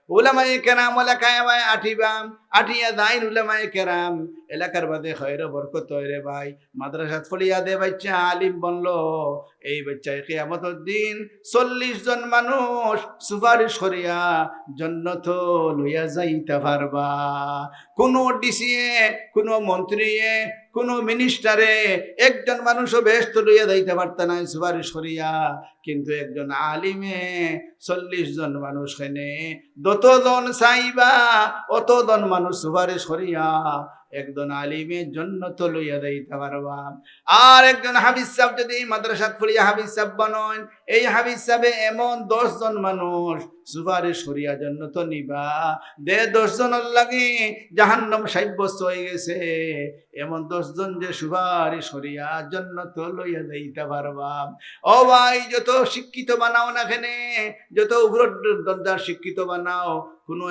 উলামায়ে কেরাম এলাকায় ভাই আঠিবাম আঠিয়া দাইন উলামায়ে কেরাম এলাকার বাদে খয়র বরকত রে ভাই মাদ্রাসাত ফলিয়া দে বাচ্চা আলিম বনলো এই বাচ্চায় কিয়ামতের দিন 40 জন মানুষ সুপারিশ করিয়া জান্নাত লইয়া যাইতে পারবা। কোনো ডিসিএ, কোনো মন্ত্রীয়ে, কোনো মিনিস্টারে একজন মানুষও বেহেশত লইয়া যাইতে পারত না সুপারিশ করিয়া, কিন্তু একজন আলিমে 40 জন মানুষ খেনে যতজন চাইবা অতজন মানুষ সুপারিশ করিয়া একজন আলিমের জন্য তো লইয়া যাইতে পারবা। আর একজন হাফিজ সাহেব যদি মাদ্রাসাত পড়িয়া হাফিজ সাহেব বানন, এই হাফিজ সাহেবে এমন 10 জন মানুষ সুপারিশ করিয়া জন্য তো নিবা, 10 জনের লাগি জাহান্নাম সাব্যস্ত হয়ে গেছে, এমন 10 জন যে সুপারিশ করিয়া জন্য তো লইয়া যাইতে পারবা। ও ভাই, যত শিক্ষিত বানাও না কেনে, যত উপর দরজার শিক্ষিত বানাও, কোনো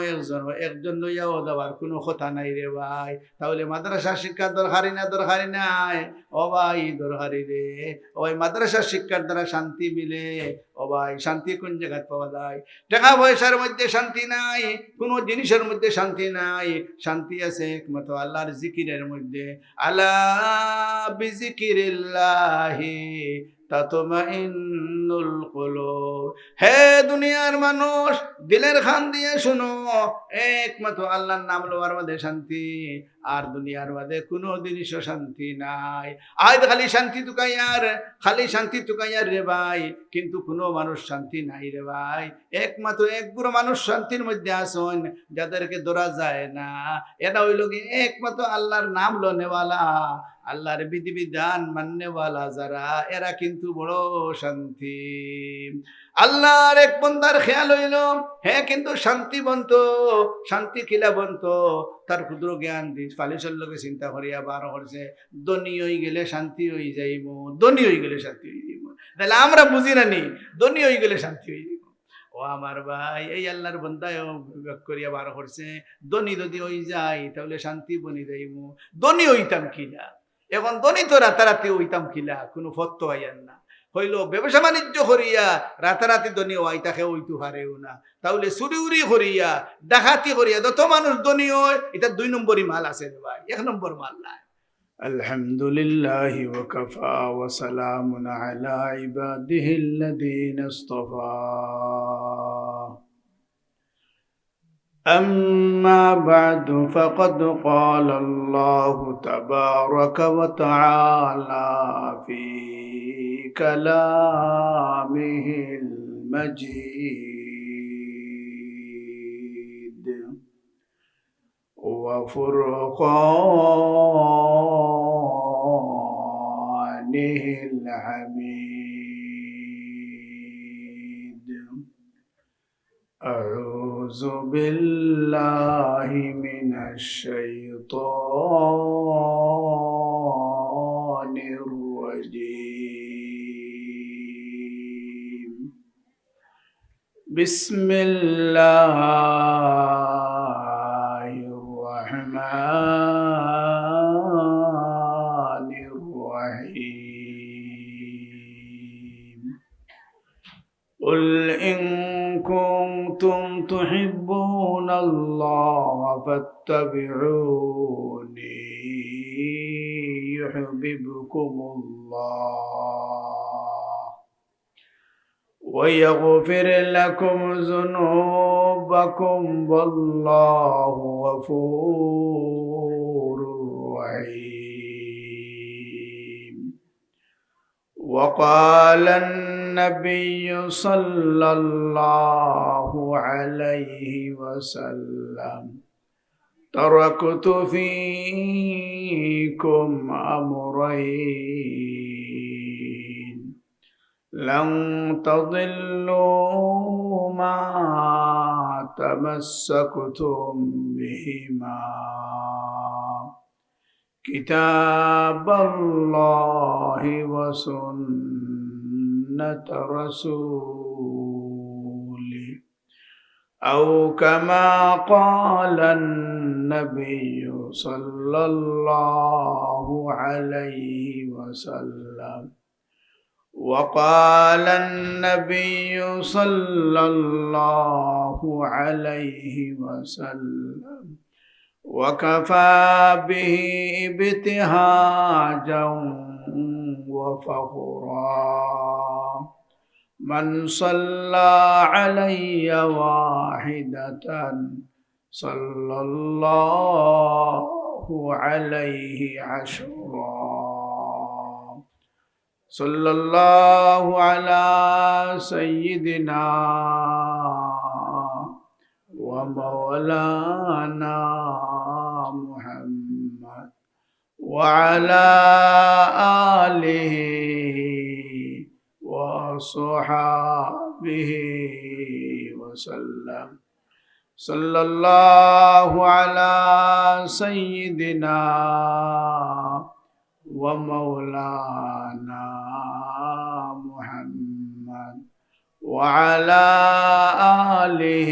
একজন লইয়াও যাবার কোনো কথা নাই রে ভাই। তাহলে মাদ্রাসা শিক্ষার দরকারি না দরকারি নাই? ও ভাই দরকারি রে। ওই মাদ্রাসা শিক্ষার দ্বারা শান্তি মিলে। ও ভাই, শান্তি কোন জায়গায় পাওয়া যায়? টাকা পয়সার মধ্যে শান্তি নাই, কোনো জিনিসের মধ্যে শান্তি নাই। শান্তি আছে একমাত্র আল্লাহর জিকিরের মধ্যে। আলা বিজিকিরিল্লাহি তাতমাইন্নুল কুলুব। হে দুনিয়ার মানুষ, দিলের খান দিয়ে শুনো, একমাত্র আল্লাহর নাম লওয়ার মধ্যে শান্তি, আর দুনিয়ার মধ্যে কোনো জিনিসও শান্তি নাই। আজ খালি শান্তি তুকাইয়ার, খালি শান্তি তুকাইয়ার রে ভাই, কিন্তু কোনো মানুষ শান্তি নাই রে ভাই। একমাত্র একগুলো মানুষ শান্তির মধ্যে আসুন, যাদেরকে ধরা যায় না। এটা হইল কি একমাত্র আল্লাহর নাম লনেওয়ালা, আল্লাহর বিধিবিধান মাননেওয়ালা যারা, এরা কিন্তু বড় শান্তি। আল্লাহর এক বন্দার খেয়াল হইল, হ্যাঁ কিন্তু শান্তিবন্ত, শান্তি খিলাবন্ত, তার ক্ষুদ্র জ্ঞান দিস পালিশের লোকে চিন্তা করিয়া বার করছে, ধনী হয়ে গেলে শান্তি হয়ে যাইব, ধনী হয়ে গেলে শান্তি হয়ে যাইব। তাহলে আমরা বুঝি না নি ধনী হয়ে গেলে শান্তি হয়ে যাইব? ও আমার ভাই, এই আল্লাহর বন্দায় বিবেক করিয়া বার করছে, ধনী যদি হয়ে যায় তাহলে শান্তি বনি যাইব। ধনী হইতাম কিনা, এখন ধনী তো রাতারাতি হইতাম কিনা, কোনো ফত্ত আইয়ান না। হইল ব্যবসা বাণিজ্য করিয়া রাতারাতি ধনী হয়, তাকে হইতে পারেও না। তাহলে চুরি উরি করিয়া ডাকাতি করিয়া যত মানুষ ধনী হয়, এটা 2 নম্বরই মাল আছে রে ভাই, 1 নম্বর মাল নাই। আলহামদুলিল্লাহি ওয়া কাফা ওয়া সালামুন আলা ইবাদিহিল্লাযীনা ইসতাফা। أما بعد فقد قال الله تبارك وتعالى في كلامه المجيد وفرقانه الحميد. أعوذ بالله من الشيطان الرجيم. بسم الله الرحمن الرحيم. قل إن كنتم تحبون الله فاتبعوني يحببكم الله ويغفر لكم ذنوبكم والله غفور رحيم. وقال النبي صلى الله عليه وسلم: تركت فيكم أمرين لن تضلوا ما تمسكتم بهما: كتاب الله وسنة رسوله، أو كما قال النبي صلى الله عليه وسلم: وقال النبي صلى الله عليه وسلم وكفى به ابتهاجا وفخرا من صلى علي واحدة صلى الله عليه عشرا صلى الله على سيدنا ومولانا محمد وعلى آله وصحبه وسلم صلى الله على سيدنا ومولانا محمد وعلى آله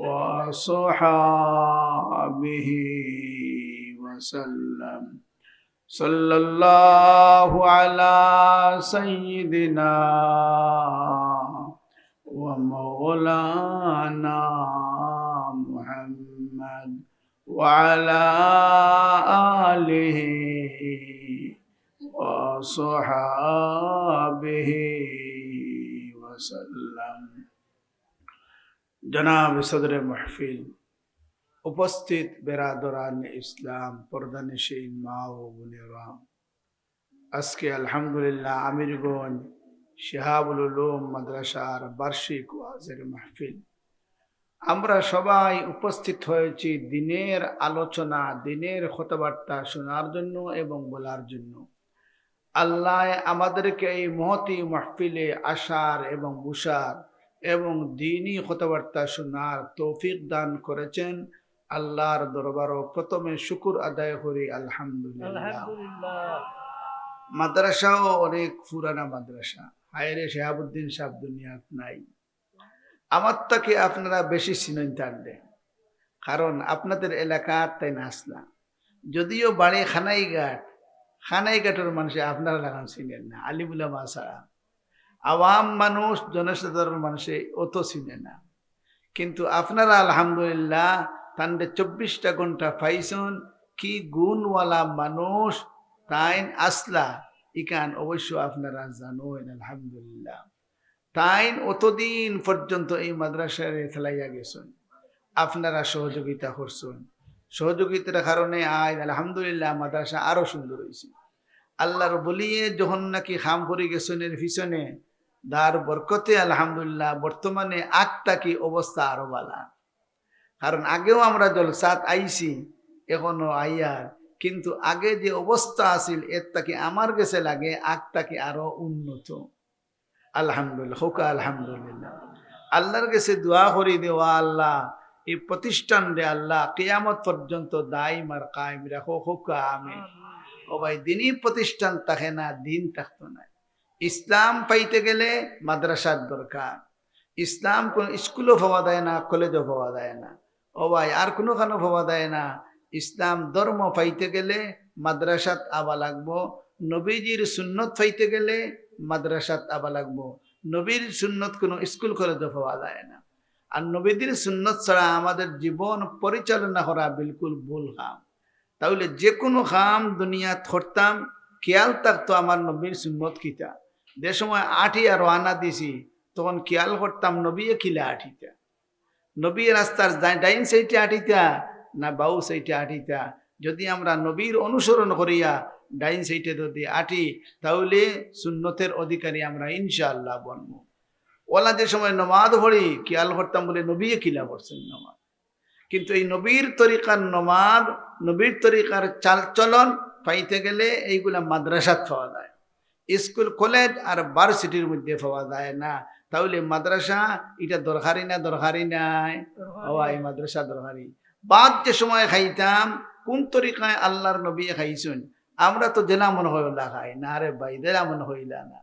وصحبه وسلم صلى الله على سيدنا ومولانا محمد وعلى آله وصحبه وسلم জনাব সদরে মাহফিল, উপস্থিত বেরাদরান ইসলাম, পর্দানিশীন মা ও বোনেরা, আজকে আলহামদুলিল্লাহ আমিরগঞ্জ শিহাবুল উলুম মাদ্রাসার বার্ষিক ওয়াজের মাহফিল। আমরা সবাই উপস্থিত হয়েছি দিনের আলোচনা, দিনের কথাবার্তা শোনার জন্য এবং বলার জন্য। আল্লাহ আমাদেরকে এই মহতি মাহফিলে আসার এবং বসার এবং দ্বীনি কথাবার্তা শোনার তৌফিক দান করেছেন। আল্লাহর দরবারও প্রথমে শুকর আদায় করি আলহামদুলিল্লাহ। মাদ্রাসাও অনেক পুরানা মাদ্রাসা, হায়রে শেহাবুদ্দিন সাহেব দুনিয়াত নাই। আমার থেকে আপনারা বেশি চিনেন টানলে, কারণ আপনাদের এলাকার তাই নাসলা। যদিও বাড়ি খানাইঘাটের মানুষে আপনারা লাগান চিনেন না, আলিমুলামা ছাড়া আওয়াম মানুষ, জনসাধারণ মানুষে অত চিনে না। কিন্তু আপনারা আলহামদুলিল্লাহ তান্ডে 24টা ঘন্টা পাইছন। কি গুণওয়ালা মানুষ তাইন আসলা ইকান অবশ্য আপনারা জানেন আলহামদুলিল্লাহ। তাইন অতদিন পর্যন্ত এই মাদ্রাসায় খেলাইয়া গেছেন, আপনারা সহযোগিতা করছেন। সহযোগিতার কারণে আজ আলহামদুলিল্লাহ মাদ্রাসা আরো সুন্দর হয়েছে। আল্লাহর বলিয়ে যখন নাকি খাম করে গেছেন এর পিছনে দার বরকতে আলহামদুলিল্লাহ বর্তমানে আগটা কি অবস্থা আরো বালা। কারণ আগেও আমরা জলসাত আইছি, এখনো আইয়ার, কিন্তু আগে যে অবস্থা আছিল এর তাকে আমার কাছে লাগে আগটা কি আরো উন্নত। আলহামদুলিল্লাহ, হোকা আলহামদুলিল্লাহ। আল্লাহর কাছে দোয়া করি দেওয়া, আল্লাহ এই প্রতিষ্ঠান রে আল্লাহ কিয়ামত পর্যন্ত দাইম আর কায়েম রাখো, হোকা আমিন। ও ভাই, দিনই প্রতিষ্ঠান থাকে না, দিন থাকতো না। ইসলাম পাইতে গেলে মাদ্রাসার দরকার। ইসলাম কোন স্কুলও পাওয়া দেয় না, কলেজও পাওয়া দেয় না। ও ভাই, আর কোনো কানো পাওয়া দেয় না। ইসলাম ধর্ম পাইতে গেলে মাদ্রাসাত আবা লাগবো। নবীজির সুন্নত পাইতে গেলে মাদ্রাসাত আবা লাগবো। নবীর সুন্নত কোনো স্কুল কলেজও পাওয়া যায় না। আর নবীদের সুন্নত ছাড়া আমাদের জীবন পরিচালনা করা বিলকুল ভুল কাম। তাহলে যে কোনো কাম দুনিয়াত করতাম খেয়াল থাকতো আমার নবীর সুন্নত কিতা। যে সময় আঠিয়া রওনা দিছি তখন খেয়াল করতাম নবী খিলা আঠিতা, নবী রাস্তার ডাইন সাইডে আঠিতা না বাউ সাইডে আঠিতা। যদি আমরা নবীর অনুসরণ করিয়া ডাইন সাইডে যদি আঠি তাহলে সুন্নতের অধিকারী আমরা ইনশাআল্লাহ বনবো। ওলা যে সময় নমাজ পড়ি খেয়াল করতাম বলে নবী খিলা পড়ছেন নমাজ। কিন্তু এই নবীর তরিকার নমাজ, নবীর তরিকার চালচলন পাইতে গেলে এইগুলা মাদ্রাসাত পাওয়া যায়, স্কুল কলেজ আর ভার্সিটির মধ্যে পাওয়া যায় না। তাহলে মাদ্রাসা এটা দরকারি না? দরকারি নাই? এই মাদ্রাসা দরকারি। বাদ যে সময় খাইতাম কোন তরিকায় আল্লাহর নবী খাইছেন, আমরা তো জেলা মনে হইলা খাই না। আরে ভাই, জেলা মনে হইলা না।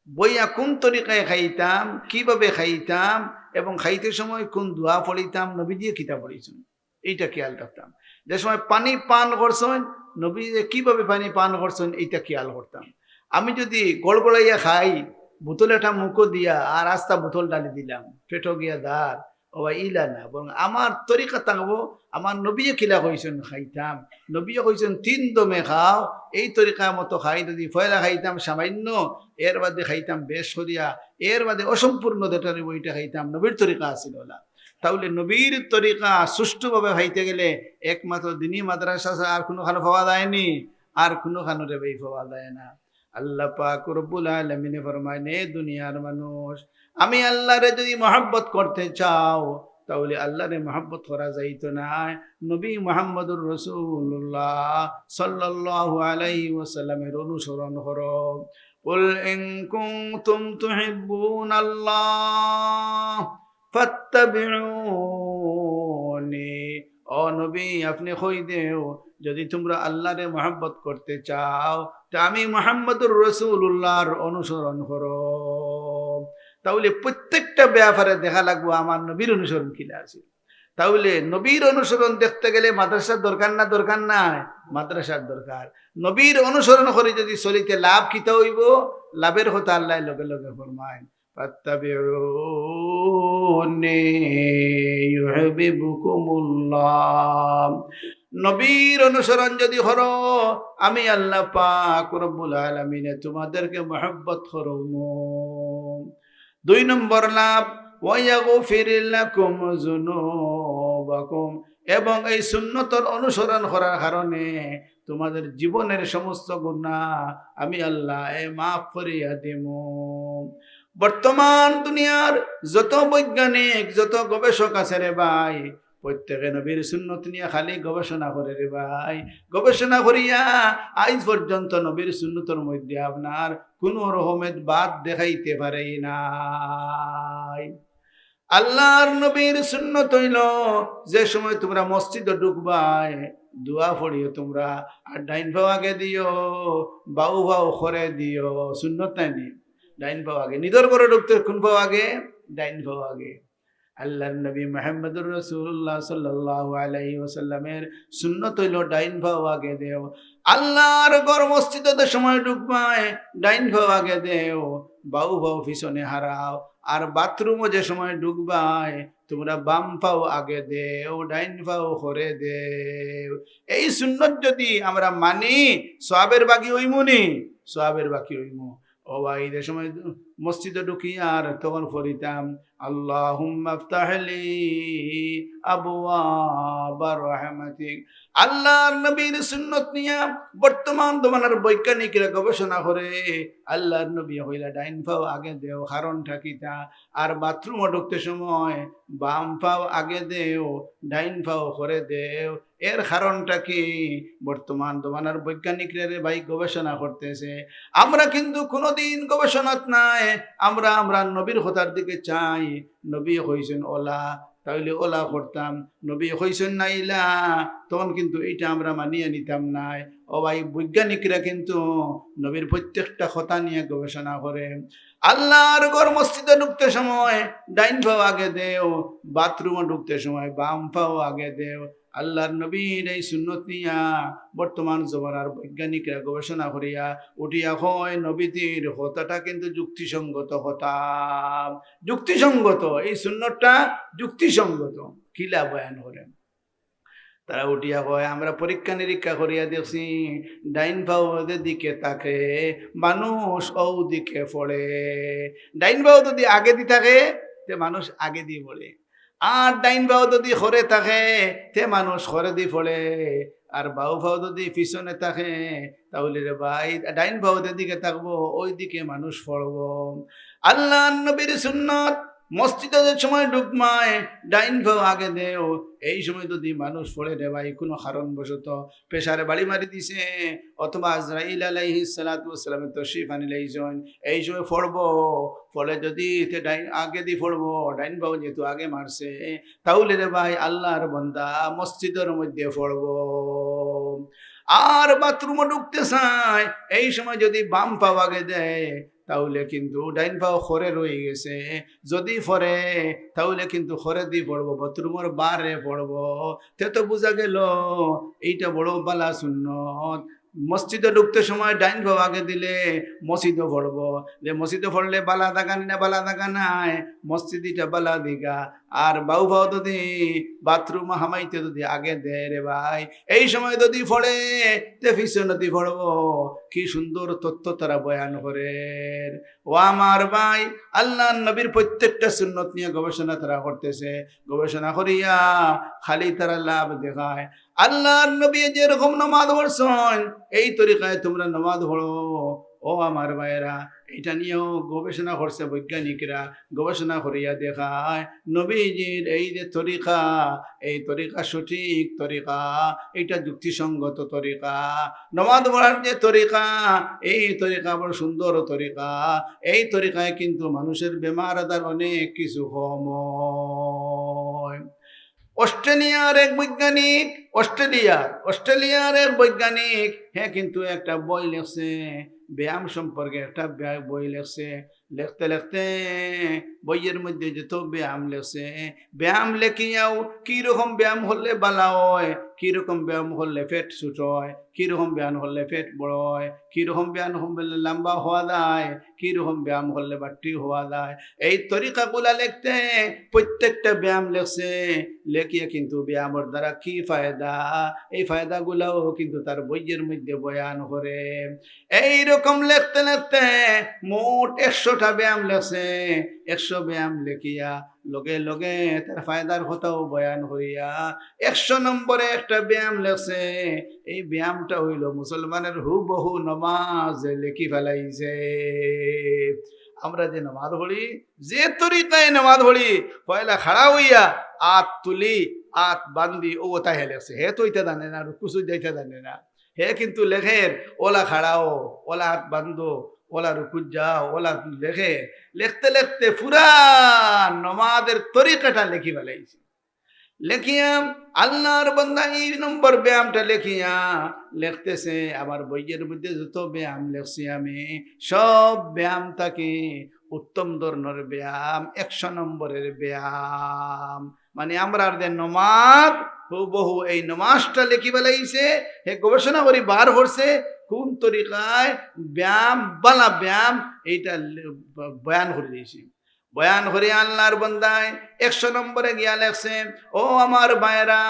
বইয়া কোন তরিকায় খাইতাম, কিভাবে খাইতাম এবং খাইতে সময় কোন দোয়া পড়িতাম, নবী দিয়ে কিতাব পড়িছেন, এইটা খেয়াল রাখতাম। যে সময় পানি পান করছেন, নবী কিভাবে পানি পান করছেন এইটা খেয়াল করতাম। আমি যদি গড়গড়াইয়া খাই, বোতলে একটা মুখো দিয়া আর আস্তা বোতল ডালি দিলাম, পেটো গিয়া দাঁড় ও ইলা না, বরং আমার তরিকা থাকবো। আমার নবীয়ে কিলা কইছেন খাইতাম, নবীয়ে কইছেন 3 দমে খাও, এই তরিকা মতো খাই। যদি ফয়লা খাইতাম সামান্য, এর বাদে খাইতাম বেশ করিয়া, এর বাদে অসম্পূর্ণ যেটা বইটা খাইতাম, নবীর তরিকা আছিল না। তাহলে নবীর তরিকা সুষ্ঠুভাবে খাইতে গেলে একমাত্র দিনী মাদ্রাসা ছাড়া আর কোনো খানো পাওয়া যায়নি, আর কোনো খানো রে পাওয়া যায় না। আল্লাহ পাক রব্বুল আলামিনে ফরমায়, নে দুনিয়ার মানুষ, আমি আল্লাহরে যদি মহব্বত করতে চাও, তাহলে আল্লাহরে মহব্বত করা যাইতো না, নবী মুহাম্মদুর রাসূলুল্লাহ সাল্লাল্লাহু আলাইহি ওয়াসাল্লামের অনুসরণ করো। কুল ইন কুনতুম তুহিব্বুনাল্লাহ ফাত্তাবিউনি, ও নবী আপনি কই দেও, যদি তোমরা আল্লাহরে মহব্বত করতে চাও তা আমি মুহাম্মদুর রাসূলুল্লাহর অনুসরণ করো। তাহলে প্রত্যেকটা ব্যাপারে দেখা লাগবো আমার নবীর অনুসরণ কিলা আছে। তাহলে নবীর অনুসরণ দেখতে গেলে মাদ্রাসার দরকার না, দরকার নাই, মাদ্রাসার দরকার। নবীর অনুসরণ করে যদি চলিতে লাভ কিতা হইব, লাভের কথা আল্লাহ লগে লগে ফরমায়, ফাত্তাবিউনি ইউহিব্বুকুমুল্লাহ। নবীর অনুসরণ যদি করো, আমি আল্লাহ পাক রব্বুল আলামিন তোমাদেরকে মহব্বত করবো। 2 নম্বর লাভ, ওয়ায়াগফির লাকুম যুনুবাকুম, এবং এই সুন্নতর অনুসরণ করার কারণে তোমাদের জীবনের সমস্ত গুনাহ আমি আল্লাহ মাফ করিয়া দেবো। বর্তমান দুনিয়ার যত বৈজ্ঞানিক, যত গবেষক আছে রে ভাই, প্রত্যেকে নবীর সুন্নত নিয়ে খালি গবেষণা করে রে ভাই। গবেষণা করিয়া আজ পর্যন্ত নবীর সুন্নতের মধ্যে আপনার কোন রকমের বাদ দেখাইতে পারে নাই। আল্লাহর নবীর সুন্নত হইল, যে সময় তোমরা মসজিদে ঢুকবাই দোয়া পড়িও তোমরা, আর ডাইন পাও আগে দিও, বাউ বাউ করে দিও, সুন্নত নাই। ডাইন পাও আগে, নিদর করে ঢুকতে কোন পাও আগে? ডাইন পাও আগে। আল্লাহর নবী মুহাম্মদুর রাসূলুল্লাহ সাল্লাল্লাহু আলাইহি ওয়াসাল্লামের সুন্নত হইল ডাইন পাও আগে দেও। আল্লাহর ঘর মসজিদে সময় ঢুকবায় ডাইন পাও আগে দেও, বাউ বাউ পিছনে হারাও। আর বাথরুমও যে সময় ঢুকবায় তোমরা বাম পাও আগে দেও, ডাইন পাও করে দেও। এই সুন্নত যদি আমরা মানি, সওয়াবের বাকি হইমুনি, সওয়াবের বাকি হইমু। ও ভাই, যে সময় মসজিদে ঢুকি আর তখন পড়িতাম, আল্লাহুম্মা আফতাহলি আবওয়াবা রাহমাতিক। আল্লাহর নবীর সুন্নত নিয়া বর্তমান জমানার বৈজ্ঞানিকরা গবেষণা করে, আল্লাহর নবী হইলা ডাইন পাও আগে দেও, কারণটা কিতা? আর বাথরুমে ঢুকতে সময় বাম পাও আগে দেও, ডাইন পাও করে দেও, এর কারণটা কি? বর্তমান জমানার বৈজ্ঞানিকরা রে ভাই গবেষণা করতেছে। আমরা কিন্তু কোনোদিন গবেষণাত নাই, আমরা আমরা নবীর কথার দিকে চাই। নবী হইছেন ওলা, তাইলে ওলা করতাম। নবী হইছেন না ইলা, তখন কিন্তু এইটা আমরা মানিয়ে নিতাম নাই। ও ভাই, বৈজ্ঞানিকরা কিন্তু নবীর প্রত্যেকটা কথা নিয়ে গবেষণা করে। আল্লাহর ঘর মসজিদে ঢুকতে সময় ডাইন পাও আগে দেও, বাথরুমে ঢুকতে সময় বাম পাও আগে দেও। আল্লাহর নবীর এই সুন্নত নিয়া বর্তমান জমানার বৈজ্ঞানিকরা গবেষণা করিয়া উঠিয়া হয় নবীদের হতাটা কিন্তু যুক্তিসঙ্গত হতা, যুক্তিসঙ্গত। এই সুন্নতটা যুক্তিসঙ্গত। কিলা বয়ান করেন তারা উঠিয়া কয়, আমরা পরীক্ষা নিরীক্ষা করিয়া দেখছি ডাইন পাও দিকে তাকে মানুষ ও দিকে পড়ে। ডাইন পাও যদি আগে দি থাকে তে মানুষ আগে দিয়ে পড়ে, আর ডাইন বাউ যদি খরে থাকে তে মানুষ খরে দি পড়ে, আর বাউ ফাও যদি পিছনে থাকে তাহলে রে ভাই ডাইন বাউদের দিকে থাকবো, ওই দিকে মানুষ পড়বো। আল্লাহ নবীর সুন্নত, মসজিদে যে সময় ঢুকমায় ডাইন ভাও আগে দেও, এই সময় যদি মানুষ পড়ে রে ভাই কোনো কারণবশত পেশারে বাড়ি মারি দিছে, অথবা আজরাইল আলাইহিস সালাতু ওয়াস সালামের তশরিফ আনিলাইছেন, এই সময় পড়বো, ফলে যদি ডাইন আগে দিয়ে পড়বো, ডাইন ভাও যেহেতু আগে মারছে, তাহলে রে ভাই আল্লাহর বান্দা মসজিদের মধ্যে পড়বো। আর বাথরুমে ঢুকতে চায়, এই সময় যদি বাম পাও আগে দেয় তাহলে কিন্তু ডাইন পাও খরে রয়ে গেছে, যদি পড়ে তাহলে কিন্তু খরে দিয়ে পড়বো, বাথরুমের বারে পড়বো। তে তো বোঝা গেল এইটা বড় বালা সুন্নত। মসজিদে ঢুকতে সময় ডাইন ভাব আগে দিলে মসজিদও পড়বো, যে মসজিদে পড়লে বালা থাকা না বালা থাকা নাই, মসজিদিটা বালা দিগা। আর বাউ ভাও যদি বাথরুম হামাইতে যদি আগে দেয় রে ভাই, এই সময় যদি পড়ে তে পিছনতি পড়বো। কি সুন্দর তথ্য তারা বয়ান করে। ও আমার ভাই, আল্লাহ নবীর প্রত্যেকটা সুন্নত নিয়ে গবেষণা তারা করতেছে। গবেষণা করিয়া খালি তারা লাভ দেখায়। আল্লাহর নবী যেরকম নামাজ পড়ছেন এই তরিকায় তোমরা নামাজ পড়ো। ও আমার ভাইয়েরা, এটা নিয়েও গবেষণা করছে বৈজ্ঞানিকরা, গবেষণা করিয়া দেখায় নবীজির এই যে তরিকা, এই তরিকা সঠিক তরিকা, এটা যুক্তিসঙ্গত তরিকা। নামাজ পড়ার যে তরিকা, এই তরিকা বড় সুন্দর তরিকা। এই তরিকায় কিন্তু মানুষের বেমার আজার অনেক কিছু কম হয়। অস্ট্রেলিয়ার এক বৈজ্ঞানিক, অস্ট্রেলিয়ার এক বৈজ্ঞানিক, হ্যাঁ কিন্তু একটা বই লেখছে ব্যায়াম সম্পর্কে, একটা বই লেখছে। লিখতে লিখতে বইয়ের মধ্যে যত ব্যায়াম লেখছে, ব্যায়াম লেখিয়াও কিরকম ব্যায়াম হলে বালা হয়, কিরকম ব্যায়াম হলে পেট ছোট হয়, কিরকম ব্যায়াম হলে পেট বড় হয়, কিরকম ব্যায়াম হলে লম্বা হওয়া যায়, কিরকম ব্যায়াম হলে বাট্টি হওয়া যায়, এই তরিকাগুলা লিখতে প্রত্যেকটা ব্যায়াম লেখছে। লেখিয়া কিন্তু ব্যায়ামের দ্বারা কি ফায়দা, এই ফায়দাগুলাও কিন্তু তার বইয়ের মধ্যে বয়ান করে। এইরকম লিখতে লিখতে মোট 100টা ব্যায়াম লেখছে। 100 ব্যায়াম লেখিয়া লগে লগে তার ফায়দার কথাও বয়ান করিয়া 100 নম্বরে একটা ব্যায়াম লেখছে। এই ব্যায়ামটা হইল মুসলমানের হুবহু নমাজ লেখি ফেলাইছে। আমরা যে নামাজ পড়ি, যে তরিকায় নামাজ পড়ি, পয়লা খাড়া হইয়া আত তুলি আত বান্দি ও তাই লেখছে। হে তো ইটা জানে না, রুকুসু যাইতে জানে না। হে কিন্তু লেখের ওলা খাড়াও, ওলা হাত বান্ধো, ওলা রুকুজ যাও, ওলা লেখে। লিখতে লিখতে পুরা নমাজের তরিকাটা লেখি ফেলাইছে। লেখিয়া আল্লাহর বান্দা এই নম্বর ব্যায়ামটা লেখিয়া লিখতেছে, আমার বইয়ের মধ্যে যত ব্যায়াম লেখছি আমি, সব ব্যায়াম থাকে উত্তম ধরনের ব্যায়াম, 100 নম্বরের ব্যায়াম। মানে আমরা যে নমাজ হুবহু এই নমাজটা লেখি বেলাইছে। হে গবেষণা করি বার করছে কোন তরিকায় ব্যায়াম বালা ব্যায়াম, এইটা বয়ান করে দিয়েছি। বয়ান করে আল্লাহর বান্দায় 100 নম্বরে গিয়া লেখছে, ও আমার ভাইরা,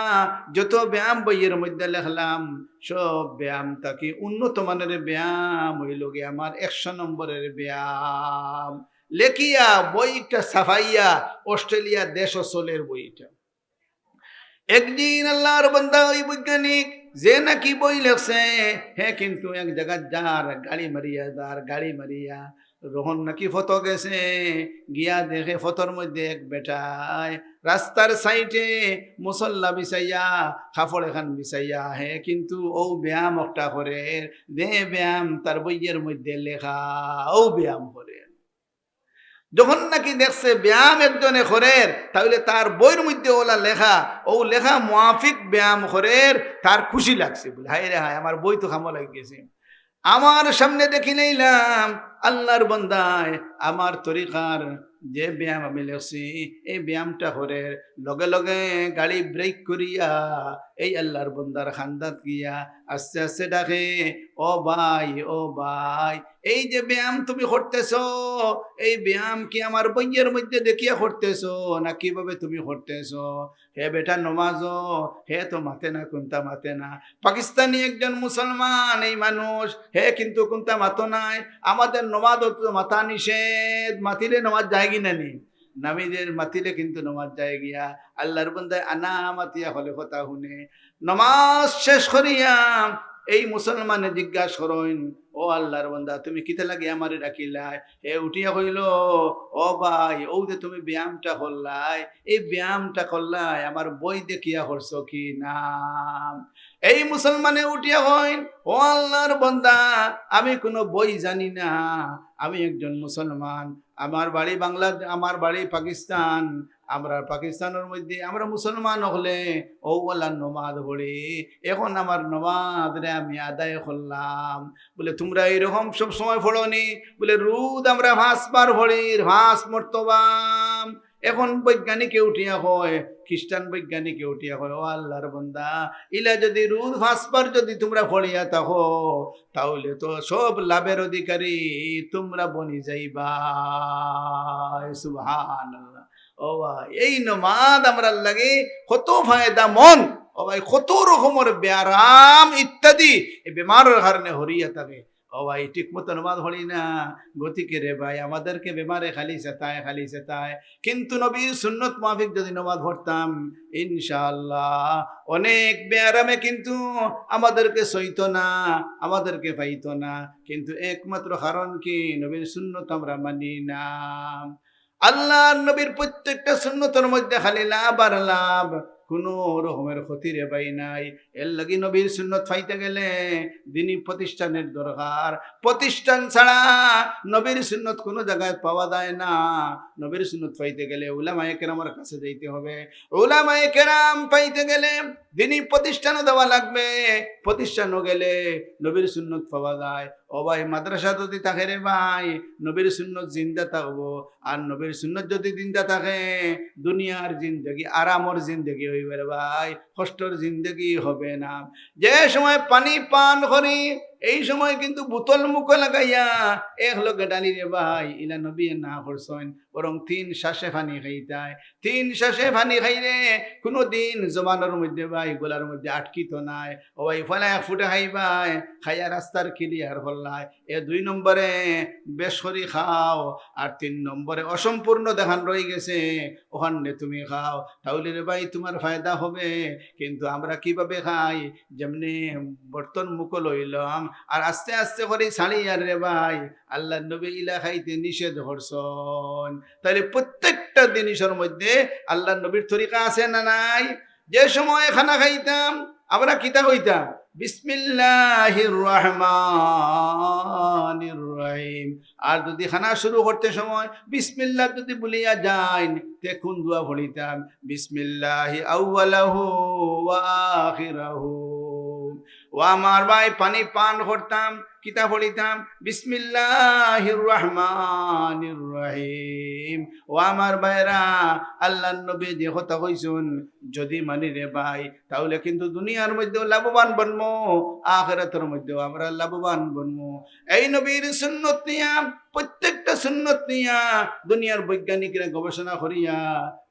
যত ব্যায়াম বইয়ের মধ্যে লেখলাম সব ব্যায়াম তাকে উন্নত মানের ব্যায়াম হইল গিয়ে আমার 100 নম্বরের ব্যায়াম। লেখিয়া বইটা ছাপাইয়া অস্ট্রেলিয়া দেশ চলের বইটা। একদিন আল্লাহর বান্দা ওই বৈজ্ঞানিক যে নাকি বই লেখছে, হ্যাঁ কিন্তু এক জায়গায় যার গাড়ি মারিয়া রোহন নাকি ফটো গেছে, গিয়া দেখে ফটোর মধ্যে এক বেটায় রাস্তার সাইডে মুসল্লা বিছাইয়া কাপড় এখান বিছাইয়া, হে কিন্তু ও ব্যায়াম একটা করে দে, ব্যায়াম তার বইয়ের মধ্যে লেখা, ও ব্যায়াম করে। যখন নাকি দেখছে ব্যায়াম একজনে করের, তাহলে তার বইয়ের মধ্যে ওলা লেখা, ও লেখা মুয়াফিক ব্যায়াম করের, তার খুশি লাগছে বলে হায় রে হায় আমার বই তো খামো লাগে গেছে। আমার সামনে দেখি নিলাম আল্লাহর বান্দায় আমার তরিকার যে ব্যায়াম আমি লেখছি, এই ব্যায়ামটা করে লগে লগে গাড়ি ব্রেক করিয়া এই আল্লাহর বান্দার খান্দাত গিয়া আস্তে আস্তে ডাকে, ও ভাই ও ভাই, এই যে ব্যায়াম তুমি করতেছ, এই ব্যায়াম কি আমার বইয়ের মধ্যে দেখিয়া করতেছ না কিভাবে তুমি করতেছ? হে বেটা নমাজ, হে তো মাতে না, কোনটা মাতে না। পাকিস্তানি একজন মুসলমান এই মানুষ, হে কিন্তু কোনটা মাতো নাই। আমাদের নমাজ মাথা নিষেধ, মাতিলে নমাজ যায় কিনা নি, নামিদের মাতিলে কিন্তু নমাজ যায় গিয়া। আল্লাহর বান্দায় আনা মাতিয়া হলে কথা শুনে নমাজ শেষ করিয়া এই মুসলমানে জিজ্ঞাসা করেন, ও আল্লাহর বান্দা তুমি কিতে লাগে আমারে ডাকিলাই? হে উঠিয়া কইল, ও ভাই ও যে তুমি ব্যায়ামটা করলাই, এই ব্যায়ামটা করলাই আমার বই দেখিয়া করছো কি নাম? এই মুসলমানে উঠিয়া হইন, ও আল্লাহর বান্দা আমি কোনো বই জানি না, আমি একজন মুসলমান, আমার বাড়ি বাংলা, আমার বাড়ি পাকিস্তান, আমরা পাকিস্তানের মধ্যে আমরা মুসলমান হলে ও ওলা নমাজ পড়ি, এখন আমার নমাজ রে আমি আদায় করলাম। বলে তোমরা এরকম সব সময় পড়নি? বলে রোজ আমরা 5 বার পড়ি, 5 মর্তবাম। এখন বৈজ্ঞানিকে উঠিয়া হয়, খ্রিস্টান বৈজ্ঞানিকে উঠিয়া কয়, ও আল্লাহর বান্দা, ইলা যদি রোজ 5 বার যদি তোমরা পড়িয়া থাকো তাহলে তো সব লাভের অধিকারী তোমরা বনি যাইবা। সুবহানাল্লাহ। ও ভাই, এই নমাজ আমরা লাগে কত ফায়দা মন, ও ভাই কত রকমের ব্যারাম ইত্যাদি এই বেমারের কারণে হরিয়া থাকে। ও ভাই ঠিক মতো নমাজ পড়ি না, গতিকে রে ভাই আমাদেরকে বেমারে খালি সেতায়। কিন্তু নবীর সুন্নত মাফিক যদি নমাজ পড়তাম ইনশাআল্লাহ অনেক ব্যারামে কিন্তু আমাদেরকে সইতো না, আমাদেরকে পাইতো না। কিন্তু একমাত্র কারণ কি, নবীর সুন্নত আমরা মানি না। আল্লাহ নবীর প্রত্যেকটা সুন্নতের মধ্যে খালি লাভ আর লাভ, কোনো রকমের ক্ষতি রে ভাই নাই। এর লাগি নবীর সুন্নত পাইতে গেলে দিনই প্রতিষ্ঠানের দরকার। প্রতিষ্ঠান ছাড়া নবীর সুন্নত কোনো জায়গায় পাওয়া যায় না। নবীর সুন্নত পাইতে গেলে উলামায়ে কেরামের কাছে যাইতে হবে। উলামায়ে কেরাম পাইতে গেলে দিনই প্রতিষ্ঠানও দেওয়া লাগবে। প্রতিষ্ঠানও গেলে নবীর সুন্নত পাওয়া যায়। ও ভাই মাদ্রাসা যদি থাকে রে ভাই, নবীর সুন্নত জিন্দা থাকবো। আর নবীর সুন্নত যদি জিন্দা থাকে, দুনিয়ার জিন্দগি আরামর জিন্দগি হইবে রে ভাই, কষ্টর জিন্দগি হবে না। যে সময় পানি পান করি এই সময় কিন্তু বোতল মুখে লাগাইয়া এক লোকে ডালি রে ভাই, ইলা নবী না করছেন, বরং 3 শ্বাসে পানি খাইতায়। 3 শ্বাসে পানি খাইলে কোনো দিন জমানোর মধ্যে ভাই গোলার মধ্যে আটকিত নাই। ও ভাই ফলে 1 ফুটে খাইবাই, খাইয়া রাস্তার ক্লিয়ার হল্লাই। 2 নম্বরে বেশ করি খাও, আর 3 নম্বরে অসম্পূর্ণ দেখান রয়ে গেছে ওখানে তুমি খাও, তাহলে রে ভাই তোমার ফায়দা হবে। কিন্তু আমরা কিভাবে খাই, যেমনি বর্তন মুখো লইলাম আর আস্তে আস্তে করে ছাড়ি, আর রে ভাই আল্লাহ নবী ইলা খাইতে নিষেধ করছেন। তাহলে প্রত্যেকটা জিনিসের মধ্যে আল্লাহ নবীর তরিকা আছে না নাই? যে সময় খানা খাইতাম আমরা কিতা কইতাম, বিসমিল্লাহির রহমানির রহিম। আর যদি খানা শুরু করতে সময় বিসমিল্লাহ যদি বলিয়া যাই, দেখুন দোয়া পড়িতাম, বিসমিল্লাহি আউয়ালাহু ওয়া আখিরাহু। ও আমার ভাই পানি পান করতাম কিতা পড়িতাম, বিসমিল্লাহির রহমানির রহিম। ও আমার ভাইরা, আল্লাহ নবী যে কথা কইছুন যদি মানি রে ভাই, তাহলে কিন্তু দুনিয়ার মধ্যেও লাভবান বনবো, আখিরাতের মধ্যেও আমরা লাভবান বনবো। এই নবীর সুন্নত নিয়া, প্রত্যেকটা সুন্নত নিয়া দুনিয়ার বৈজ্ঞানিকরা গবেষণা করিয়া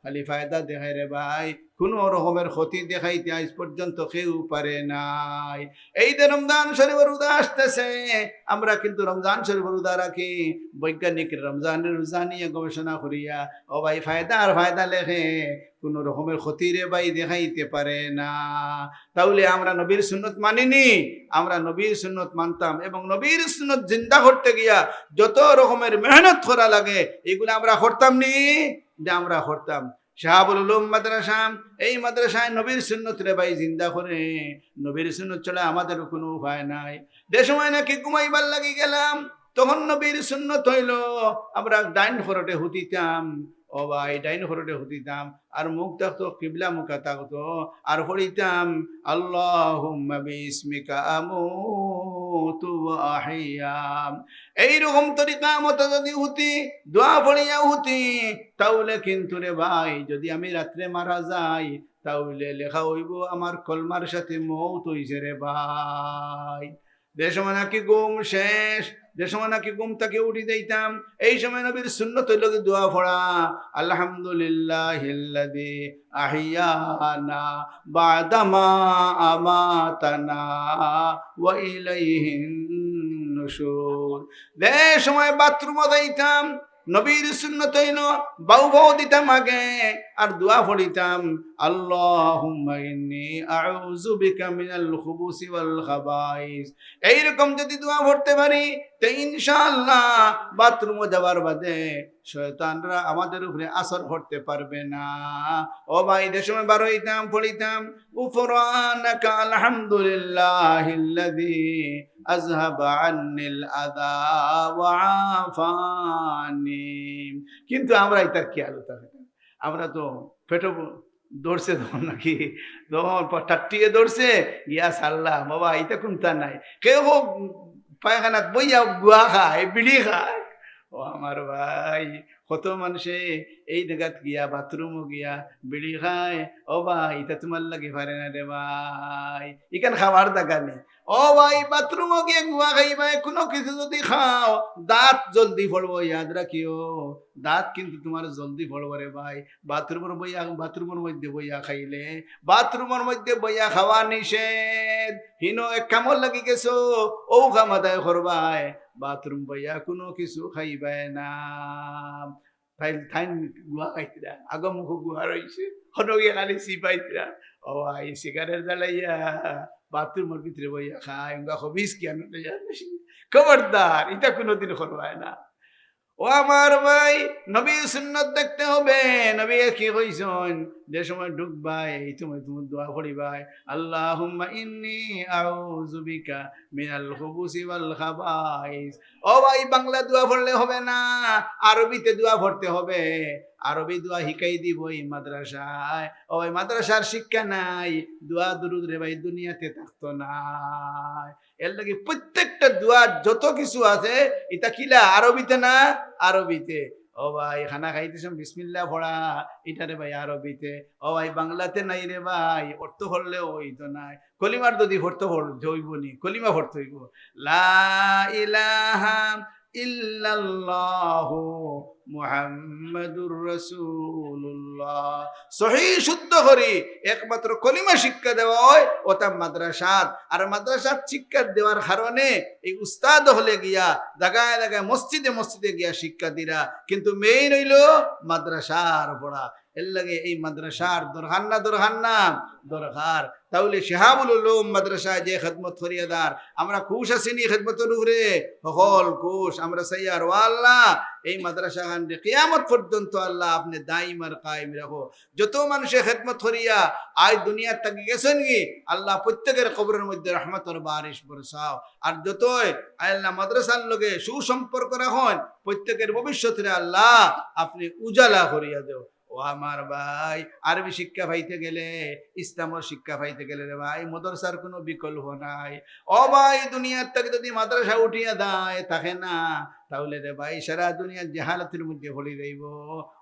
খালি ফায়দা দেখায় রে ভাই, কোনো রকমের ক্ষতি দেখাইতে আজ পর্যন্ত কেউ পারে নাই। এই যে রমজান শরীফের রোজা আসতেছে, আমরা কিন্তু রমজান শরীফের রোজা রাখি, বৈজ্ঞানিক রমজানের রোজা নিয়ে গবেষণা করিয়া ও ভাই ফায়দা আর ফায়দা লেখে, কোনো রকমের ক্ষতি রে ভাই দেখাইতে পারে না। তাহলে আমরা নবীর সুন্নত মানিনি, আমরা নবীর সুন্নত মানতাম, এবং নবীর সুন্নত জিন্দা করতে গিয়া যত রকমের মেহনত করা লাগে এগুলো আমরা করতাম নি, যে আমরা করতাম। শাহাবুল উলুম মাদ্রাসা, এই মাদ্রাসায় নবীর সুন্নত রে ভাই জিন্দা করে। নবীর সুন্নত ছাড়া আমাদের কোনো উপায় নাই। যে সময় নাকি ঘুমাইবার লাগি গেলাম, তখন নবীর সুন্নত হইল আমরা ডাইন ফরটে হুতিতাম। ও ভাই ডাইন ফরটে হুতিতাম, আর মুখ থাকতো কিবলা মুখা থাকতো, আর পড়িতাম আল্লাহুম্মা বিসমিকা আমুতু ওয়া আহইয়া। এইরকম তরিকা মতো যদি হুতি, দোয়া পড়িয়া হুতি, তাহলে কিন্তু রে ভাই যদি আমি রাত্রে মারা যাই, তাহলে লেখা হইব আমার কলমার সাথে মৌত হইছে রে ভাই। যে সময় নাকি ঘুম শেষ, যে সময় নাকি ঘুম থেকে উঠি যাইতাম, এই সময় নবীর সুন্নত হইল দোয়া পড়া, আলহামদুলিল্লাহিল্লাযী আহিয়ানা বাদামা আমাতানা ওয়া ইলাইহিন নুশুর। যে সময় বাথরুমে যাইতাম, নবীর সুন্নত হইল বাউ বাউ দিতাম আগে, আর দোয়া পড়িতাম আল্লাহুম্মা ইন্নী আউযু বিকা মিনাল খুবুসি ওয়াল খাবাইস। এইরকম যদি দোয়া পড়তে পারি তো ইনশাআল্লাহ বাথরুমে যাওয়ার বাদে শয়তানরা আমাদের উপরে আসর করতে পারবে না। ও ভাই যে সময় বার হইতাম পড়িতাম উফরানাকা আলহামদুলিল্লাহিল্লাযী আযহাবা আন্নিল আযা ওয়া আফানি। কিন্তু আমরা এটা খেয়াল থাকে, আমরা তো পেটো দৌড়ছে তখন নাকি, তখন টাট্টিয়ে দৌড়ছে ইয়া সাল্লাহ বাবা, এটা কোনটা নাই। কেউ পায়খানাত বইয়া গুয়া খায়, বিড়ি খায়, ও আমার ভাই, কত মানুষে এই জায়গাত গিয়া বাথরুমও গিয়া বিড়ি খায়। ও ভাই, এটা তোমার লাগে পারে না রে ভাই, ইখান খাবার জায়গা নেই। ও ভাই, বাথরুমও গিয়ে গুয়া খাইবাই, কোনো কিছু যদি খাও দাঁত জলদি পড়বো, ইয়াদ রাখিও। দাঁত কিন্তু তোমার জলদি পড়বো রে ভাই। বাথরুমের মধ্যে বইয়া খাইলে, বাথরুমের মধ্যে বইয়া খাওয়া নিষেধ। হিনো এক কামড় লাগি গেছো, ও খামাদায় করবাই, বাথরুম বইয়া কোনো কিছু খাইবাই না। গুয়া খাইতিরা, আগো মুখ গুয়া রয়েছে, হনগে খালি সিপাইতিরা। ও ভাই, সিগারেট জ্বালাইয়া বাথরুমের ভিতরে বইয়া খায়, উঙ্গা হবিস কি আমি খবরদার, এটা কোনোদিন করবাই না। ও আমার ভাই, নবী সুন্নত দেখতে হবে। নবী কি কইছেন, যে সময় ঢুকবাই এই সময় তুমি দোয়া করিবাই, আল্লাহুম্মা ইন্নী আউযু বিকা মিনাল খুবুসি ওয়াল খাবাইস। ও ভাই, বাংলা দোয়া পড়লে হবে না, আরবিতে দোয়া পড়তে হবে। আরবি দোয়া শিখাই দিব এই মাদ্রাসায়। ও ভাই, মাদ্রাসার শিক্ষা নাই, দোয়া দুরুদ রে ভাই দুনিয়াতে থাকতো না। এর লাগে প্রত্যেকটা দোয়া যত কিছু আছে, এটা কিলা আরবিতে না, আরবিতে। ও ভাই, খানা খাইতেছ বিসমিল্লাহ পড়া, এটা রে ভাই আরবিতে। ও ভাই, বাংলাতে নাই রে ভাই, অর্থ হলেও ওই তো নাই। কলিমার যদি ভর্ত হইব নি, কলিমা ভর্ত হইব, লা ইলাহা ইল্লাল্লাহু মুহাম্মাদুর রাসূলুল্লাহ। সহি শুদ্ধ করি একমাত্র কলিমা শিক্ষা দেওয়া হয় ওটা মাদ্রাসাত। আর মাদ্রাসাত শিক্ষা দেওয়ার কারণে এই উস্তাদ হলে গিয়া জায়গায় জায়গায় মসজিদে মসজিদে গিয়া শিক্ষা দিরা, কিন্তু মেইন হইল মাদ্রাসার পড়া। এর লাগে এই মাদ্রাসার দরকার না, দরকার না, দরকার। তাহলে শিহাবুল উলুম মাদ্রাসায় যে খেদমত ফরিয়াদার, আমরা খুশ আসিনি খেদমতের উপরে, সকল খুশ আমরা সাইয়ার। ও আল্লাহ, এই মাদ্রাসা খানকে কিয়ামত পর্যন্ত আল্লাহ আপনি দাইম আর কায়েম রাখো। যত মানুষের খেদমত করিয়া আজ দুনিয়ার থাকি গেছেন কি, আল্লাহ প্রত্যেকের কবরের মধ্যে রহমতের বারিশ বরসাও। আর যতই আল্লাহ মাদ্রাসার লগে সুসম্পর্ক রাখুন, প্রত্যেকের ভবিষ্যতে আল্লাহ আপনি উজালা করিয়া দেও। ও আমার ভাই, আরবি শিক্ষা পাইতে গেলে, ইসলামের শিক্ষা পাইতে গেলে রে ভাই, মাদ্রাসার কোনো বিকল্প নাই। ও ভাই, দুনিয়ার থেকে যদি মাদ্রাসা উঠিয়া দেয় থাকে না, তাহলে রে ভাই সারা দুনিয়ার জাহালাতের মধ্যে ভরি রইব।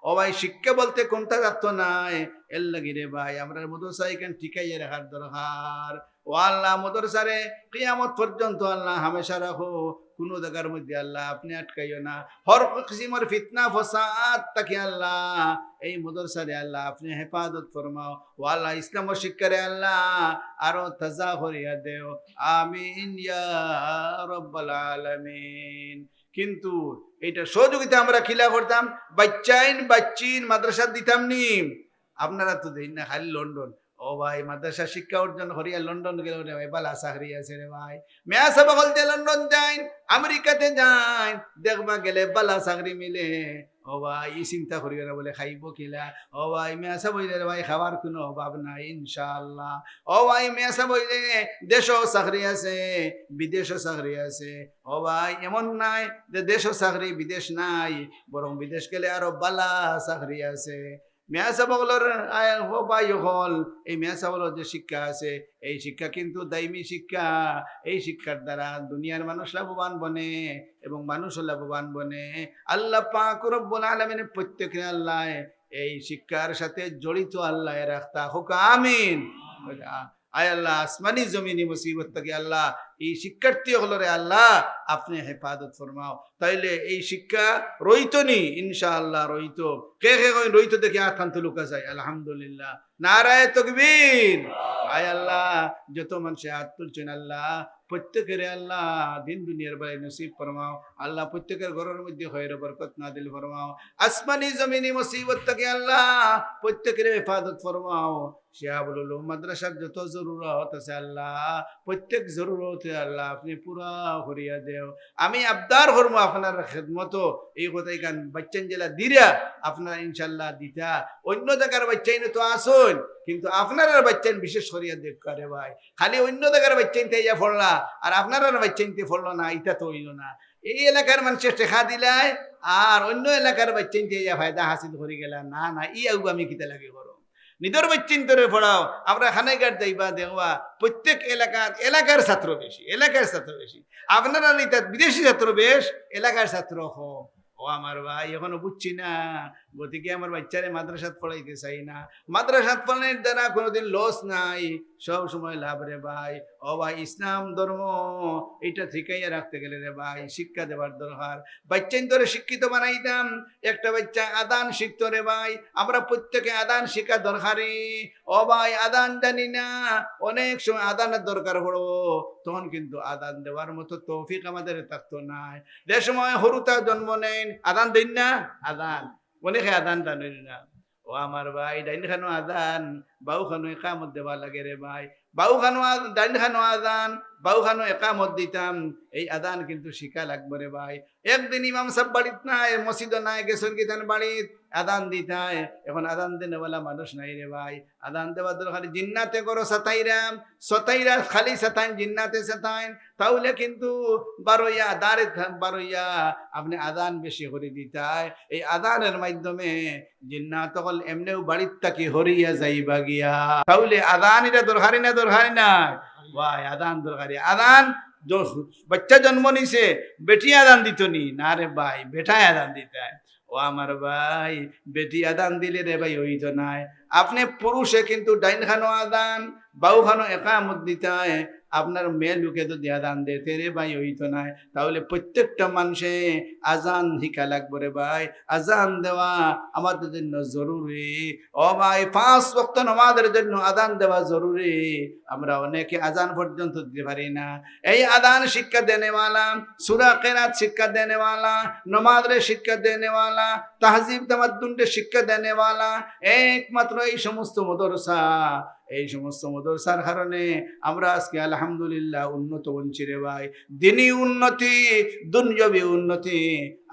ও ভাই, শিক্ষা বলতে কোনটা রাখতো নাই। এর লাগি রে ভাই আমরা মাদ্রাসা এখানে ঠিকাইয়া রাখার দরকার। ও আল্লাহ, মাদ্রাসারে কিয়ামত পর্যন্ত আল্লাহ হামেশা রাখো, কোনো জায়গার মধ্যে আল্লাহ আপনি আটকাইও না। হর কিসিমের ফিতনা ফসাদ তাকে আল্লাহ এই মাদ্রাসারে আল্লাহ আপনি হেফাজত ফরমাও। ও আল্লাহ, ইসলামের শিক্ষারে আল্লাহ আরো তাজা করিয়া দেও। আমিন ইয়া রাব্বাল আলামিন। কিন্তু এটা সহযোগিতা আমরা খিলা করতাম, বাচ্চিন মাদ্রাসা দিতাম নি। আপনারা তো দেন না, খালি লন্ডন। ও ভাই, মাদ্রাসা শিক্ষা অর্জন করিয়া লন্ডন গেল রে ভাই, বালা চাকরি আছে রে ভাই। মেয়া সব বলতে লন্ডন যাইন, আমেরিকাতে যাইন, দেখবা গেলে বালা চাকরি মিলে। ও ভাই, ই চিন্তা করিও না বলে খাইব কিলা। ও ভাই, মেয়াসা বইলে রে ভাই খাবার কোনো অভাব নাই ইনশাআল্লাহ। ও ভাই, মেয়াসা বইলে দেশও চাকরি আছে, বিদেশও চাকরি আছে। ও ভাই, এমন নাই যে দেশও চাকরি বিদেশ নাই, বরং বিদেশ গেলে আরো বালা চাকরি আছে। মেয়াসা বগলর ভাই হল, এই মেয়াসা বগলর যে শিক্ষা আছে, এই শিক্ষা কিন্তু দাইমি শিক্ষা। এই শিক্ষার দ্বারা দুনিয়ার মানুষ লাভবান বনে এবং মানুষও লাভবান বনে। আল্লাহ পাক রব্বুল আলামিন প্রত্যেকে আল্লাহ এই শিক্ষার সাথে জড়িত আল্লাহ রাখতা হোক, আমিন। আয় আল্লাহ, আসমানি জমিনি মুসিবত থেকে আল্লাহ এই শিক্ষার্থী হলরে আল্লাহ আপনি হেফাজত ফরমাও। তাইলে এই শিক্ষা রইত নি ইনশাআল্লাহ, রইত। কে কে রইত দেখে আখান্ত লুকা যায়? আলহামদুলিল্লাহ, নারায়ে তাকবীর। আয় আল্লাহ, যত মানুষে হাত তুলছেন আল্লাহ প্রত্যেকের আল্লাহ দিন দুনিয়ার বেলায় নসিব ফরমাও। আল্লাহ প্রত্যেকের ঘরের মধ্যে খয়র বরকত নাদিল ফরমাও। আসমানি জমিনি মুসিবত থেকে আল্লাহ প্রত্যেকের হেফাজত ফরমাও। শিহাবুল উলুম মাদ্রাসার যত জরুরত আছে আল্লাহ, প্রত্যেক জরুরতে আল্লাহ আপনি পুরা করিয়া দেও। আমি আবদার করবো আপনার খেদমত, এই কথাই কান বাচ্চান জেলা দিরা আপনারা ইনশাল্লাহ দিতা। অন্য জায়গার বাচ্চাইন তো আসুন, কিন্তু আপনার বাচ্চান বিশেষ করিয়া দেখ করে ভাই। খালি অন্য জায়গার বাচ্চাইনতে ইয়া ফললা আর আপনার বাচ্চাইনতে ফললো না, এটা তো হইল না। এই এলাকার মানুষের টেকা দিলাই আর অন্য এলাকার বাচ্চাইনতে ইয়া ফায়দা হাসিল করে গেলা, না না, ই আউ আমি কিতা লাগে করো। নিদর বাচ্চিন্তরে পড়াও। আমরা খানাইঘাট যাইবা দেখবা প্রত্যেক এলাকার ছাত্র বেশি, এলাকার ছাত্র বেশি। আপনারা নিতা বিদেশি ছাত্র বেশ, এলাকার ছাত্র কম। ও আমার ভাই এখনো বুঝছি না, গতিকে আমার বাচ্চারে মাদ্রাসাত পড়াইতে চাই না। মাদ্রাসাত পড়ানোর দ্বারা কোনোদিন লস নাই, সব সময় লাভ রে ভাই। ও ভাই ইসলাম ধর্ম এটা ঠিকাইয়া রাখতে গেলে রে ভাই শিক্ষা দেওয়ার দরকার। বাচ্চাই ধরে শিক্ষিত বানাইতাম, একটা বাচ্চা আদান শিখতো রে ভাই। আমরা প্রত্যেকে আদান শিক্ষা দরকারি। ও ভাই আদান জানি না, অনেক সময় আদানের দরকার পড়ো, তখন কিন্তু আদান দেওয়ার মতো তৌফিক আমাদের থাকতো না। যে সময় হরুতা জন্ম নেন আদান দিন না, আদান অনেকে আদান জানেন না। ও আমার ভাই ডাইন খানো আদান, বাউ খানো একামত দেওয়া লাগে রে ভাই। বাউ খানো ডাইন খানো আদান, বাউ খানো একামত দিতাম। এই আদান কিন্তু শিখা লাগবে রে ভাই। একদিন ইমাম সাহেব বাড়িত নাই, মসজিদ নাই, গেছর গীতান বাড়িত আদান দিতায়। এখন আদান দেনেওয়ালা মানুষ নাই রে ভাই। আদান দেওয়া দরকার। জিন্নাতে করো সাতাইরাম, সতাইরা খালি সাতাইন, জিন্নাতে সাতাইন, তাহলে কিন্তু বারোইয়া দাঁড়ে বারোইয়া আপনি আদান বেশি করে দিতায়। এই আদানের মাধ্যমে জিন্নাত হল এমনিও বাড়ির তাকে হরিয়া যাইবা গিয়া। তাহলে আদান এটা দরকারি না, দরকারি নাই ভাই? আদান দরকারি। আদান বাচ্চা জন্ম নিছে বেটি আদান দিত নি না রে ভাই, বেটায় আদান দিতায়। ও আমার ভাই বেটি আদান দিলে রে ভাই ওই তো নাই। আপনি পুরুষে কিন্তু ডাইন খানো আদান, বাউ খানো একামত দিতায়। আপনার মেয়ে লোকে যদি আদান দিতে রে ভাই ওই তো নাই। তাহলে প্রত্যেকটা মানুষে আজান শিখা লাগবে রে ভাই। আজান দেওয়া আমাদের জন্য জরুরি। ও ভাই 5 ওয়াক্ত নামাজের জন্য আজান দেওয়া জরুরি। আমরা অনেকে আজান পর্যন্ত দিতে পারি না। এই আজান শিক্ষা দেনেওয়ালা, সূরা কিরাত শিক্ষা দেনেওয়ালা, নামাজের শিক্ষা দেনেওয়ালা, তাহজিব তামাদ্দুনের শিক্ষা দেনেওয়ালা একমাত্র এই সমস্ত মাদ্রাসা। এই সমস্ত মাদ্রাসার কারণে আমরা আজকে আলহামদুলিল্লাহ উন্নত হচ্ছি রে ভাই। দিনী উন্নতি, দুনিয়াবী উন্নতি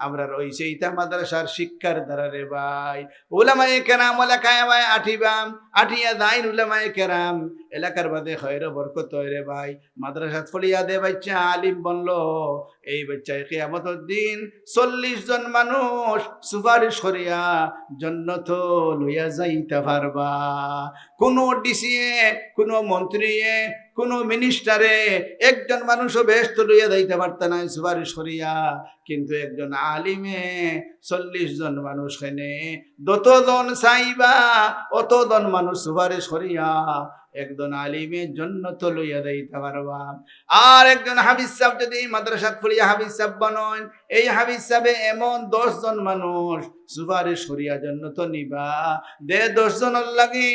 আমরা রয়েছে ইতা মাদ্রাসার শিক্ষার দ্বারা রে ভাই। উলামায়ে কেরাম এলাকায় ভাই আঠিবাম, আঠিয়া দাইন উলামায়ে কেরাম এলাকার বাদে খয়র বরকত হয় রে ভাই। মাদ্রাসাত ফলিয়া দে বাচ্চা আলিম বনলো, এই বাচ্চায় কিয়ামতের দিন 40 জন মানুষ সুপারিশ করিয়া জান্নাত লইয়া যাইতে পারবা। কোনো ডিসিএ, কোনো মন্ত্রীয়ে, কোনো মিনিস্টারে একজন মানুষও বেহেশত লইয়া যাইতে পারত না সুপারিশ করিয়া, কিন্তু একজন আলিমে 40 জন মানুষ খেনে যতজন চাইবা অতজন মানুষ সুপারিশ করিয়া একজন আলিমের জন্য তো লইয়া যাইতে পারবা। আর একজন হাফিজ সাহেব যদি মাদ্রাসাত পড়িয়া হাফিজ সাহেব বানন, এই হাফিজ সাহেবে এমন 10 জন মানুষ সুপারিশ করিয়া জন্য তো নিবা। 10 জনের লাগে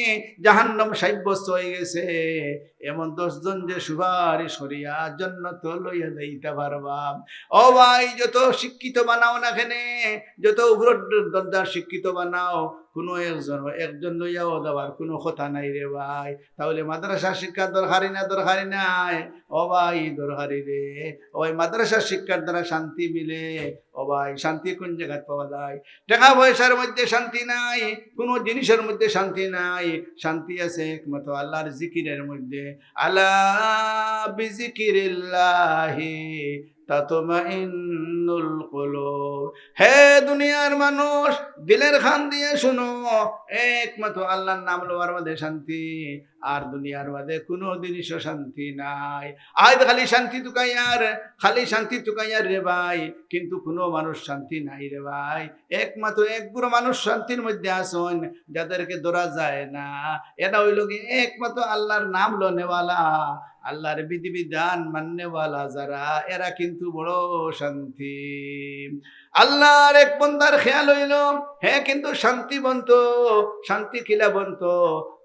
জাহান্নাম সাব্যস্ত হয়ে গেছে। এমন 10 জন যে সুপারিশ করিয়া জন্য তো লইয়া যাইতে পারবা। ও ভাই যত শিক্ষিত বানাও না কেনে, যত উপরদার শিক্ষিত বানাও, কোনো একজন লইয়াও দেওয়ার কোনো কথা নাই রে ভাই। তাহলে মাদ্রাসা শিক্ষার দরকারি না, দরকারি নাই? ও ভাই দরকারি রে। ওই মাদ্রাসা শিক্ষার দ্বারা শান্তি মিলে। ও ভাই শান্তি কোন জায়গায় পাওয়া যায়? টাকা পয়সার মধ্যে শান্তি নাই, কোনো জিনিসের মধ্যে শান্তি নাই। শান্তি আছে একমাত্র আল্লাহর জিকিরের মধ্যে। আলা বিজিকিরিল্লাহি তাতমাইন্নুল কুলুব। হে দুনিয়ার মানুষ দিলের খান দিয়ে শুনো, একমাত্র আল্লাহর নাম লওয়ার মধ্যে শান্তি, আর দুনিয়ার মধ্যে কোনো জিনিসও শান্তি নাই। আজ খালি শান্তি তুকাইয়ার, খালি শান্তি তুকাইয়ার রে ভাই, কিন্তু কোনো মানুষ শান্তি নাই রে ভাই। একমাত্র একগুলো মানুষ শান্তির মধ্যে আসুন, যাদেরকে ধরা যায় না। এটা হইল কি একমাত্র আল্লাহর নাম লনেওয়ালা, আল্লাহর বিধিবিধান মাননেওয়ালা যারা, এরা কিন্তু বড় শান্তি। আল্লাহর এক বন্দার খেয়াল হইল হ্যাঁ কিন্তু শান্তিবন্ত, শান্তি খিলাবন্ত,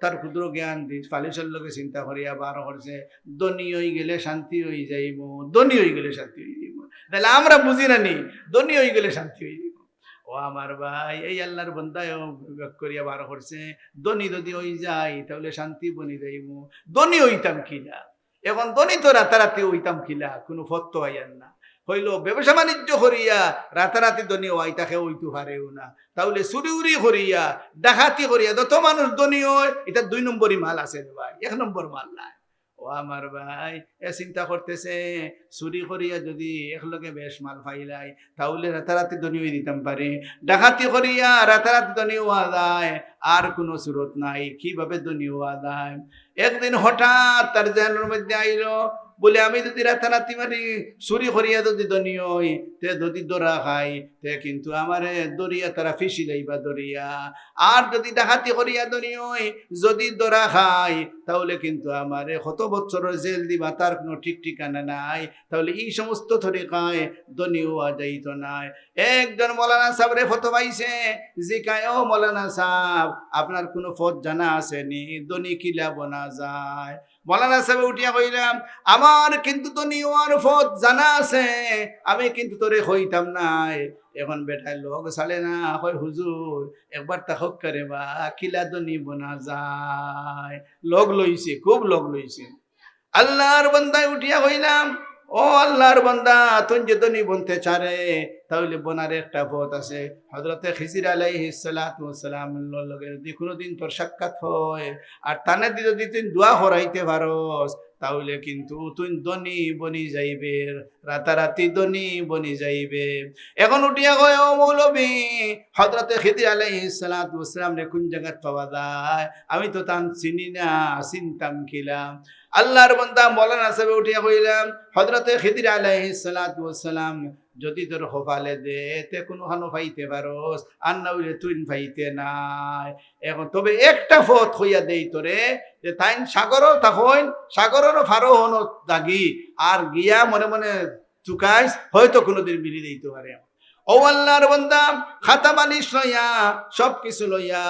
তার ক্ষুদ্র জ্ঞান ফালিসের লোকে চিন্তা করিয়া বার করছে ধনী হয়ে গেলে শান্তি হয়ে যাইব, ধনী হয়ে গেলে শান্তি হয়ে যাইব। তাহলে আমরা বুঝি না নি ধনী হয়ে গেলে শান্তি হয়ে যাইব। ও আমার ভাই এই আল্লাহর বন্দায় করিয়া বার করছে ধনী যদি হয়ে যায় তাহলে শান্তি বনি যাইব। ধনী হইতাম কিনা, এখন ধনী তো রাতারাতি হইতাম কিনা, কোনো ফত্ত হইয়ান না। হইল ব্যবসা বাণিজ্য করিয়া রাতারাতি ধনী হয়, তাকে ওইটু হারেও না। তাহলে চুরি উরি করিয়া ডাকাতি করিয়া যত মানুষ ধনী হয়, এটা 2 নম্বরই মাল আছে রে ভাই, 1 নম্বর মাল নাই। ও আমার ভাই এ চিন্তা করতেছে চুরি করিয়া যদি একলগে বেশ মাল পাইলাই তাহলে রাতারাতি ধনী হয়ে দিতাম পারে, ডাকাতি করিয়া রাতারাতি ধনী হওয়া যায়, আর কোনো সুরত নাই, কিভাবে ধনী হওয়া যায়। একদিন হঠাৎ তার জেনের মধ্যে আইলো, বলে আমি যদি রাতারাতি মারি চুরি করিয়া যদি ধনী হই, তে যদি দরা খাই, তে কিন্তু আমারে দরিয়া তারা ফিসি লাইবা দরিয়া। আর যদি ডাকাতি করিয়া ধনী হই, যদি দরা খাই, তাহলে কিন্তু আমারে কত বছরের জেল দিবা, তার কোনো ঠিক ঠিকানা নাই। তাহলে এই সমস্ত তরিকায় ধনী হওয়া যাইত নাই। একজন মৌলানা সাহেবরে ফতোয়া পাইছে, জিকায় ও মৌলানা সাহেব, আপনার কোনো পথ জানা আসেনি ধনী কিলা বনা যায়? মৌলানা সাহেব উঠিয়া কইলাম, আমার কিন্তু ধনী হওয়ার পথ জানা আছে, আমি কিন্তু তোরে হইতাম নাই। এখন বেটায় লোক চালে না, হয় হুজুর একবার তাহক করে বা কিলা ধনী বনা যায়। লোক লইছে, খুব লোক লইছে। আল্লাহর বান্দায় উঠিয়া হইলাম, ও আল্লাহর বান্দা, তুই যে ধনী বনতে চারে, তাহলে বোনার একটা পথ আছে। হযরতে খিজির আলাইহিস সালাতু ওয়াস সালামের লগে যদি কোনোদিন তোর সাক্ষাৎ হয়, আর তানে যদি তুই দোয়া করাইতে পারস, তাহলে কিন্তু তুই ধনী বনি যাইবে, রাতারাতি ধনী বনি যাইবে। এখন উঠিয়া কয়, ও মৌলবী, হযরতে খিজির আলাইহিস সালাতু ওয়াস সালাম রে কোন জায়গায় পাওয়া যায়? আমি তো তান চিনি না, চিনতাম কিলা। আল্লাহর বান্দা মৌলানা সাহেব উঠিয়া কইলাম, হযরতে খিজির আলাইহিস সালাতু ওয়াস সালাম যদি তোর কপালে দে, তে কোনো হানো পাইতে পারস, আর না হইলে তুই পাইতে নাই। এখন তবে একটা পথ হইয়া দেই তোরে, যে তাইন সাগরও তখন সাগরেরও ফারো হন দাগি, আর গিয়া মনে মনে চুকাইস, হয়তো কোনোদিন মিলি দিতে পারে। ও আল্লাহর বান্দা খাতা বালিশ লইয়া সব কিছু লইয়া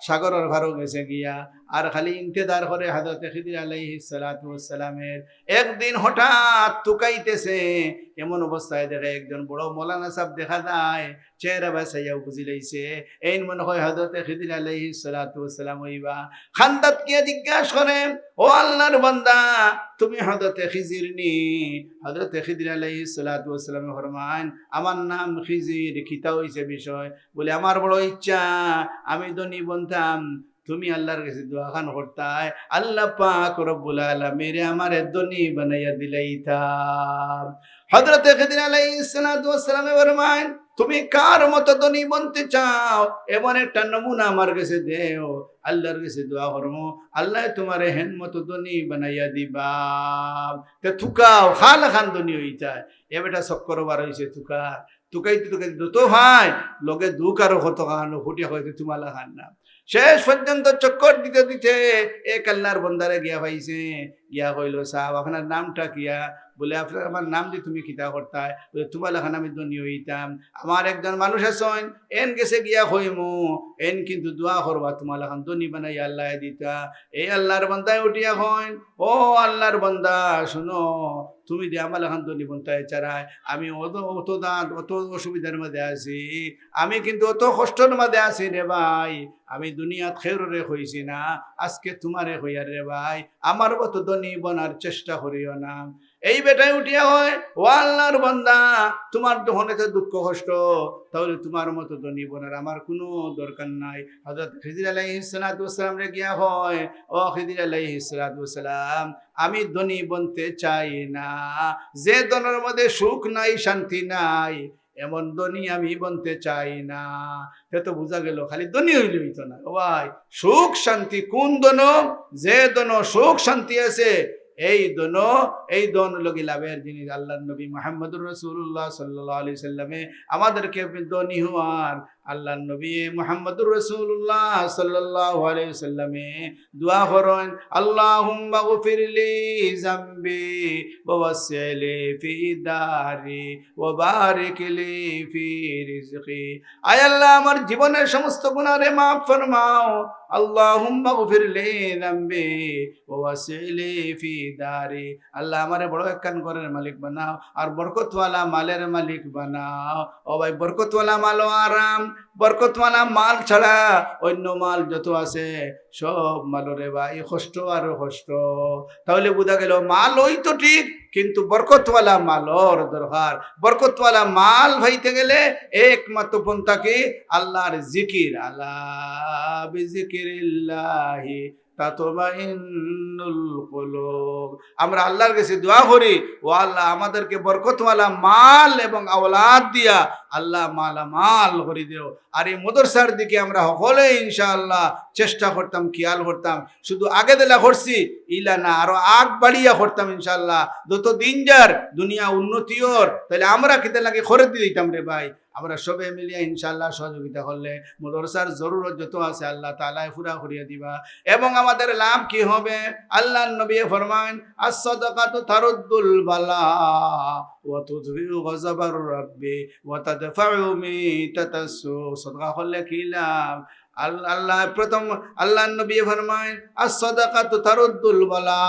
সাগরের ভারো গেছে গিয়া, আর খালি ইন্তেজার করে হযরতে খিজির আলাইহিস সালাতু ওয়াস সালামের। একদিন হঠাৎ তুকাইতেছে, এমন অবস্থায় দেখে একজন বড় মৌলানা সাহেব দেখা যায়, চেহারা বাসাইয়া বুঝি লাইছে, এই মনে হয় হযরতে খিজির আলাইহিস সালাতু ওয়াস সালাম হইবা। খান্দাত গিয়া জিজ্ঞাসা করেন, ও আল্লাহর বান্দা, তুমি হযরতে খিজির নি? হযরতে খিজির আলাইহিস সালাতু ওয়াস সালাম ফরমান, আমার নাম খিজির। কিতা হইছে বিষয়? বলে, আমার বড় ইচ্ছা আমি ধনী বনতাম, তুমি আল্লাহর কাছে দোয়া খান করতাই, আল্লাহ পাক রব্বুল আলামিন আমারে ধনী বানাইয়া দিলাইতা। হযরতে খিজির আলাইহিস সালাতু ওয়াস সালাম ফরমান, তুমি কার মতো ধনী বনতে চাও, এমন একটা নমুনা আমার কাছে দেও, আল্লাহর কাছে দোয়া করবো, আল্লাহ তোমারে হেন মতো ধনী বানাইয়া দিবা। তে থুকাও খালা খান ধনী হইতায়। এ বেটা চক্কর বার হইছে থুকার, তুকাইতে তুকাইতে তো ভাই লগে দুঃখ আরো কত খানো ফুটিয়া হইতে তোমালা খান না। শেষ পর্যন্ত চক্কর দিতে দিতে এক আল্লাহর বন্দারে গিয়া পাইছে, গিয়া কইল, সাহেব আপনার নামটা কিয়া? বলে, আপনার আমার নাম দিয়ে তুমি কিতা করতায়? তোমার লেখান আমি ধনী হইতাম, আমার একজন মানুষ আছেন, এন গেছে গিয়া কইমু, এন কিন্তু দোয়া করবা তোমার লেখান ধনী বানাই আল্লাহ দিতা। এই আল্লাহর বন্দায় উঠিয়া কইন, ও আল্লাহর বন্দা শুনো, তুমি যে আমার লেখান ধনী বন্তায় চারায়, আমি অত দাঁত অত অসুবিধার মধ্যে আছি, আমি কিন্তু অত কষ্টের মধ্যে আছি রে ভাই, আমি দুনিয়াত খেররে হইছি না, আজকে তোমারে হইয়ার রে ভাই, আমার মতো ধনী বনার চেষ্টা করিও না। এই বেটায় উঠিয়া হয়, ও আল্লাহর বান্দা, তোমার যখন এত দুঃখ কষ্ট, তাহলে তোমার মতো ধনী বোনের আমার কোনো দরকার নাই। হযরত খিজির আলাইহিস সালাতু ওয়াস সালাম রে গিয়া হয়, ও খিজির আলাইহিস সালাতু ওয়াস সালাম, আমি ধনী বনতে চাই না, যে ধনের মধ্যে সুখ নাই শান্তি নাই, এমন ধনী আমি বনতে চাই না। সে তো বোঝা গেল খালি ধনী হইলে হইতো না। ও ভাই, সুখ শান্তি কোন ধন? যে ধন সুখ শান্তি আছে, এই দন লগি লাভের জিনিস। আল্লাহর নবী মুহাম্মদুর রাসূলুল্লাহ সাল্লাল্লাহু আলাইহি সাল্লামে আমাদেরকে ধনী হওয়ার, আল্লাহর নবী মুহাম্মদুর রাসূলুল্লাহ সাল্লাল্লাহু আলাইহি সাল্লামে দোয়া করেন, আল্লাহুম্মা গফিরলি যামবি ওয়া ওয়াসসিলি ফি দারি ওয়া বারিক লি ফি রিজকি। আয় আল্লাহ, আমার জীবনের সমস্ত গুনাহরে মাফ ফরমাও। আল্লাহুম্মা গফিরলি যামবি ওয়া ওয়াসসিলি ফি দারি। আল্লাহ আমারে বড় একখান ঘরের মালিক বানাও, আর বরকতওয়ালা মালের মালিক বানাও। ও ভাই, বরকতওয়ালা মাল আরাম, বরকতওয়ালা মাল ছাড়া অন্য মাল যত আছে সব মালরে ভাই কষ্ট আর কষ্ট। তাহলে বোঝা গেল মাল ওই তো ঠিক, কিন্তু বরকতওয়ালা মালর দরকার। বরকতওয়ালা মাল ভাইতে গেলে একমাত্র পন্থা কি? আল্লাহর জিকির। আল্লাহ বিজিকিরিল্লাহি তাতমাইন্নুল কুলুব। আমরা আল্লাহর কাছে দোয়া করি, ও আল্লাহ আমাদেরকে বরকতওয়ালা মাল এবং আওলাদ দিয়া আল্লাহ মালামাল করে দিও। আর এই মাদ্রাসার দিকে আমরা সকলে ইনশাআল্লাহ চেষ্টা করতাম, খেয়াল করতাম, শুধু আগে দিলা করছি ইলা না, আরো আগ বাড়িয়া করতাম ইনশাআল্লাহ। যত দিন যার দুনিয়া উন্নতি ওর, তাহলে আমরা কিতে লাগে করে দিয়ে দিতাম রে ভাই। আমরা সবে মিলিয়ে ইনশাআল্লাহ সহযোগিতা করলে মাদ্রাসার জরুরত যত আছে আল্লাহ তাআলা পুরা করিয়া দিবা। এবং আমাদের লাভ কি হবে? আল্লাহর নবী ফরমান, আস-সাদাকাতু তারুদ্দুল বালা ওয়া তুযহিরু গযাবার রাব্বি ওয়া তাদফাউ মিতাতাসু। সাদাকা করলে কি লাভ? আল্লাহ প্রথম আল্লাহর নবী ফরমায়, আস-সাদাকাতু তারুদ্দুল বালা,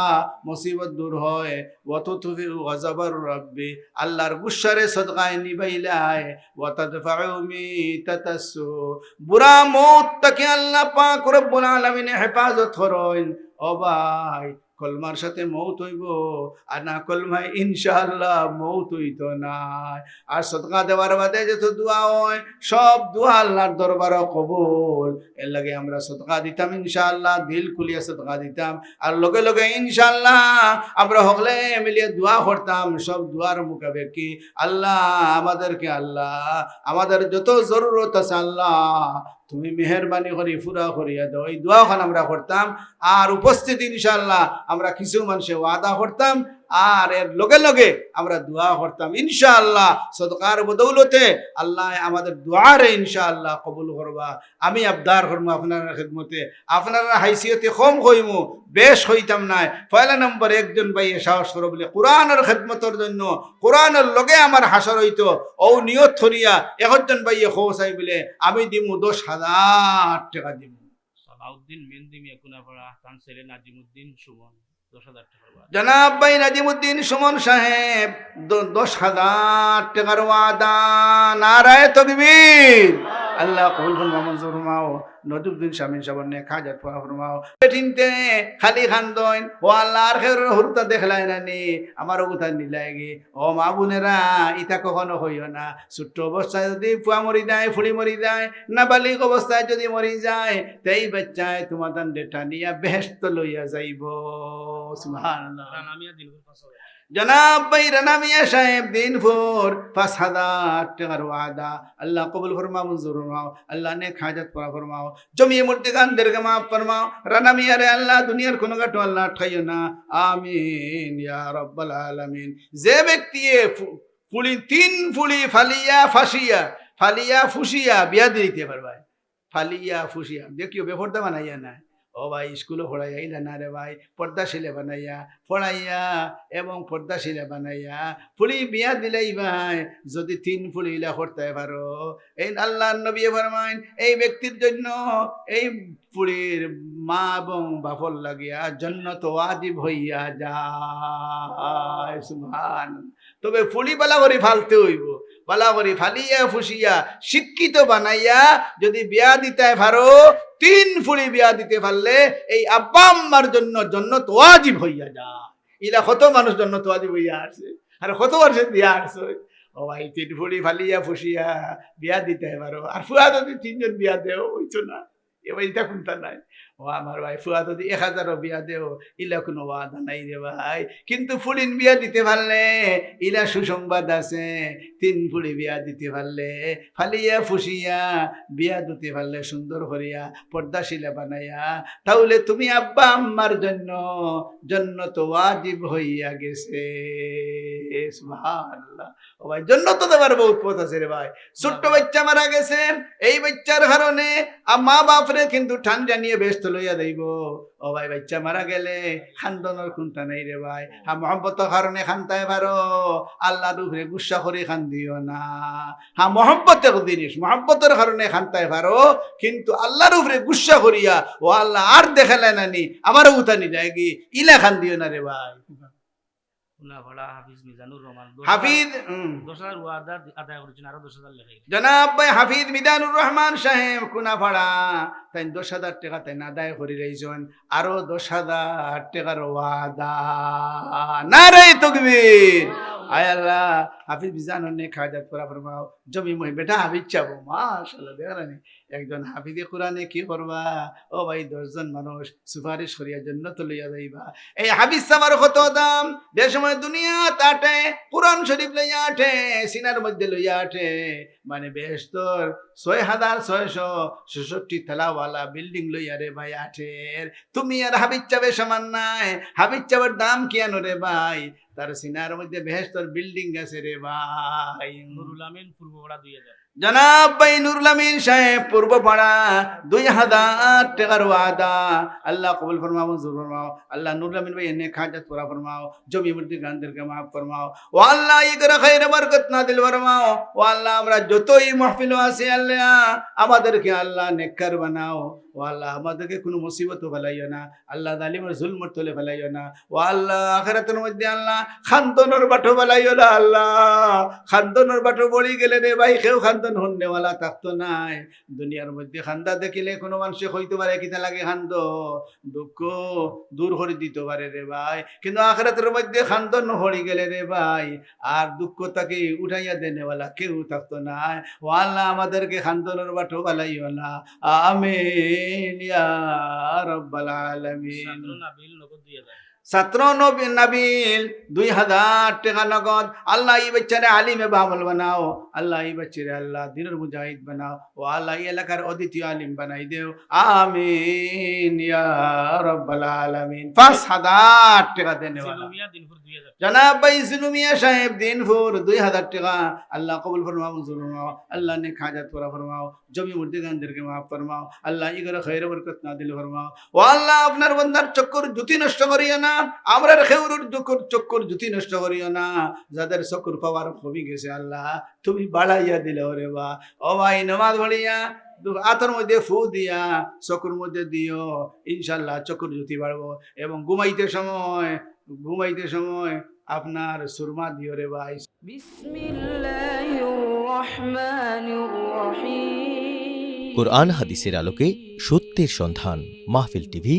মুসিবত দূর হয়, ওয়া তুযহিরু গযাবার রাব্বি, আল্লাহর গুসারে সাদকায় নিবাইলায়, ওয়া তাদফাউ মিতাতাসু, বুরা মউত থেকে আল্লাহ পাক রব্বুল আলামিন হেফাজত করেন। ও ভাই, কলমার সাথে মৌত হইব, আর না কলমায় ইনশাআল্লাহ মৌত হইত নাই। আর সদকা দেওয়ার বাদে যত দোয়া হয় সব দোয়া আল্লাহর দরবার কবুল। এর লাগে আমরা সদকা দিতাম ইনশাআল্লাহ, দিল খুলিয়া সদকা দিতাম। আর লগে লগে ইনশাআল্লাহ আমরা হকলে মিলিয়ে দোয়া করতাম। সব দোয়ার মোকাবেলা কি আল্লাহ আমাদেরকে, আল্লাহ আমাদের যত জরুরত আছে আল্লাহ তুমি মেহরবানি করি পুরা করিয়া দাও। এই দোয়াখান আমরা করতাম। আর উপস্থিত ইনশাআল্লাহ আমরা কিছু মানুষে ওয়াদা করতাম, আর এর লগে লগে আমরা দোয়া করতাম ইনশাআল্লাহ। সদকার বদৌলতে আল্লাহ আমাদের দোয়ারে ইনশাআল্লাহ কবুল করবা। আমি আবদার করবো আপনার খেদমতে, আপনারা হাইসিয়তে কম হইমু, বেশ হইতাম নাই। পয়লা নম্বর একজন ভাই সাহস করো বলে কোরআনের খেদমতের জন্য, কোরআনের লগে আমার হাসর হইতো, ও নিয়ত ধরিয়া একজন ভাই খোসাই বলে আমি দিমু 10,000 টাকা দিমু। সালাউদ্দিন মেহেন্দি মিয়া কুনাপাড়া, তার ছেলে নাজিমুদ্দিন সুমন 10,000 টাকা। জনাব ভাই নাজিমুদ্দিন সুমন সাহেব 10,000 টাকার ওয়াদা। নারায়ে তাকবীর। আল্লাহ কবুল ফরমাও, মঞ্জুর ফরমাও। নজরুদ্দিন শামীম সাবনে খাজাত পড়া ফরমাও। বেটিনতে খালি খান্দন ও আল্লাহর খের হুরতা দেখলাই নানি আমার উঠান নিলাইগে। ও মা বোনেরা, ইটা কখনো হইও না। ছোট্ট অবস্থায় যদি ফুয়া মরি যায়, ফুড়ি মরি যায়, নাবালিক অবস্থায় যদি মরি যায়, তাই বাচ্চায় তোমার তান ডেটা নিয়া বেহেশত লইয়া যাইব। সুবহানাল্লাহ। জনাব ভাই রানা মিয়া সাহেব দিনভর 5,000 টাকার ওয়াদা। আল্লাহ কবুল ফরমাও, মঞ্জুর ফরমাও। আল্লাহ নে খাজাত পড়া ফরমাও। জমিয়ে মুর্তিকানদেরকে মাফ ফরমাও। রানা মিয়া রে আল্লাহ দুনিয়ার কোনো গাটো আল্লাহ ঠাইও না। আমিন ইয়া রাব্বাল আলামিন। যে ব্যক্তি ফুলি 3 ফুলি ফালিয়া ফাসিয়া, ফালিয়া ফুসিয়া বিয়া দিতে পারবে। ফালিয়া ফুসিয়া দেখিও বেপরদা বানাইয়া না। ও ভাই স্কুলে পড়াইয়া ইলা না রে ভাই, পর্দাশীলে বানাইয়া পড়াইয়া এবং পর্দাশীলে বানাইয়া ফুলি বিয়া দিলেই ভাই যদি 3 ফুলি ইলা করতে পারো, এই আল্লাহর নবী ফরমাইন এই ব্যক্তির জন্য এই ফুলির মা এবং বাপর লাগিয়া জান্নাত ওয়াজিব হইয়া যায়। সুবহানাল্লাহ। তবে ফুলি বালা করে ফালতে হইব, বালা করে ফালিয়া ফুসিয়া শিক্ষিত বানাইয়া যদি বিয়া দিতে পারো, 3 ফুলি বিয়া দিতে পারলে এই আব্বা আম্মার জন্য জান্নাত ওয়াজিব হইয়া যায়। ইলা কত মানুষ জান্নাত ওয়াজিব হইয়া আছে, আর কত বর্ষে বিয়া আছে। ও ভাই 3 ফুলি ফালিয়া ফুসিয়া বিয়া দিতে পারো, আর ফুয়া যদি 3 জন বিয়া দেও হইতো না, এবার এটা কোনটা নাই। ও আমার ভাই ফুয়া যদি 1000 বিয়া দেও, ইলা কোনো ওয়াদা নাই রে ভাই। কিন্তু ফুলিন বিয়া দিতে পারলে ইলা সুসংবাদ আছে। 3 ফুলি বিয়া দিতে পারলে, ফালিয়া ফুসিয়া বিয়া দিতে পারলে সুন্দর করিয়া পর্দাশীলা বানাইয়া, তাহলে তুমি আব্বা আম্মার জন্য জান্নাত ওয়াজিব হইয়া গেছে। সুবহানাল্লাহ। ও ভাই জান্নাত দেবার বহুত পথ আছে রে ভাই। ছোট্ট বাচ্চা মারা গেছেন, এই বাচ্চার কারণে মা বাপরে কিন্তু ঠান্ডা নিয়ে ব্যস্ত লইয়া দেব। ও ভাই বাচ্চা মারা গেলে খান্দনের খুনতা নাই রে ভাই। মহব্বতের কারণে খান্তায় পারো, আল্লাহর উপরে গুসা করে খান দিও না। মহব্বতের জিনিস, মহব্বতের কারণে খান্তায় পারো, কিন্তু আল্লাহর উপরে গুসা করিয়া ও আল্লাহ আর দেখালে নানি আমারও উঠানি যায় কি, ইলা খান দিও না রে ভাই। হাফিজ মিজানুর রহমান হাফিজ 10,000 ওয়াদা আদায় করেছেন, আরো 10,000 লেখাই। জনাব ভাই হাফিজ মিজানুর রহমান সাহেব কুনাফাড়া, তাই 10,000 টাকা তাই আদায় করে রইছেন, আরো 10,000 টাকার ওয়াদা। নারে তাকবীর। আয় আল্লাহ হাফিজ বিজান নে খাজাত পুরা ফরমাও জমি মই বেটা হাফিজ চাবো মাশাআল্লাহ দেখলেন একজন হাফিজে কোরআনে কি করবা ও ভাই 10 জন মানুষ সুপারিশ করিয়া জান্নাত লইয়া যাইবা এই হাফিজ সামার কত দাম যে সময় দুনিয়া তাটে কোরআন শরীফ লইয়া আটে সিনার মধ্যে লইয়া আটে মানে বেহেশতর 6666 তলাওয়ালা বিল্ডিং লইয়া রে ভাই আটের তুমি আর হাফিজ চাবে সমান নাই হাফিজ চাবার দাম কি আনো রে ভাই তার সিনার মধ্যে বেহেশতর বিল্ডিং আছে রে ভাই নুরুল আমিন পূর্বপাড়া 2000 জনাব ভাই নুরুল আমিন সাহেব পূর্বপাড়া 2000 টাকার ওয়াদা আল্লাহ কবুল ফরমাও মঞ্জুর ফরমাও আল্লাহ নুরুল আমিন ভাই এনে খাজাত পুরা ফরমাও জমি মুর্দি গানদেরকে মাফ ফরমাও ও আল্লাহ ইগরা খাইর বরকত নাদিল ফরমাও ও আল্লাহ আমরা যতই মাহফিল আছে আল্লাহ আমাদেরকে আল্লাহ নেককার বানাও ও আল্লাহ আমাদেরকে কোনো মুসিবত ফেলাইও না আল্লাহ জালিমের জুলমত তুলে ফেলাইও না ও আল্লাহ আখিরাতের মধ্যে আল্লাহ খান্দনের বাটো ফেলাইও না আল্লাহ খান্দনের বাটো বড়ি গেলে রে ভাই কেউ খান্দন হন্নেওয়ালা থাকতো নাই দুনিয়ার মধ্যে খান্দা দেখিলে কোনো মানুষে হইতে পারে কিতা লাগে খান্দ দুঃখ দূর করে দিতে পারে রে ভাই কিন্তু আখিরাতের মধ্যে খান্দন হরি গেলে রে ভাই আর দুঃখ তাকে উঠাইয়া দেনেওয়ালা কেউ থাকতো নাই ও আল্লাহ আমাদেরকে খান্দনের বাটো ফেলাইও না আমিন ইয়া রাব্বাল আলামিন ছাত্র নাবিল নগদ 2000 ছাত্র নাবিল 2000 টাকা নগদ আল্লাহ এই বাচ্চারে আলিমে বামল বানাও আল্লাহ এই বাচ্চারে আল্লাহ দিনের মুজাহিদ বানাও ও আল্লাহ এই এলাকার অদ্বিতীয় আলিম বানাই দেও আমিন ইয়া রাব্বাল আলামিন 5000 টাকা দেনেওয়ালা জিলুমিয়া দিনপুর 2000 জনাব ভাই জিলুমিয়া সাহেব দিনপুর 2000 টাকা আল্লাহ কবুল ফরমাও মঞ্জুর ফরমাও আল্লাহ নে খাজাত পুরা ফরমাও জমি মুর্দি গানদেরকে মাফ ফরমাও আল্লাহ ইগরা খাইর বরকত নাদিল ফরমাও ও আল্লাহ আপনার বান্দার চক্কর জুতি নষ্ট করিও না আমরার খেউরুর চক্কর জুতি নষ্ট করিও না যাদের চক্কর পাওয়ার কমে গেছে আল্লাহ তুমি বাড়াইয়া দিলে ওরে বা ও ভাই নামাজ পড়িয়া আতর মধ্যে ফু দিয়া চক্কর মধ্যে দিও ইনশাল্লাহ চক্কর জুতি বাড়বো এবং ঘুমাইতে সময় আপনার সুরমা দিও রে ভাই বিসমিল্লাহির রহমানির রহিম কোরআন হাদিসের আলোকে সত্যের সন্ধান মাহফিল টিভি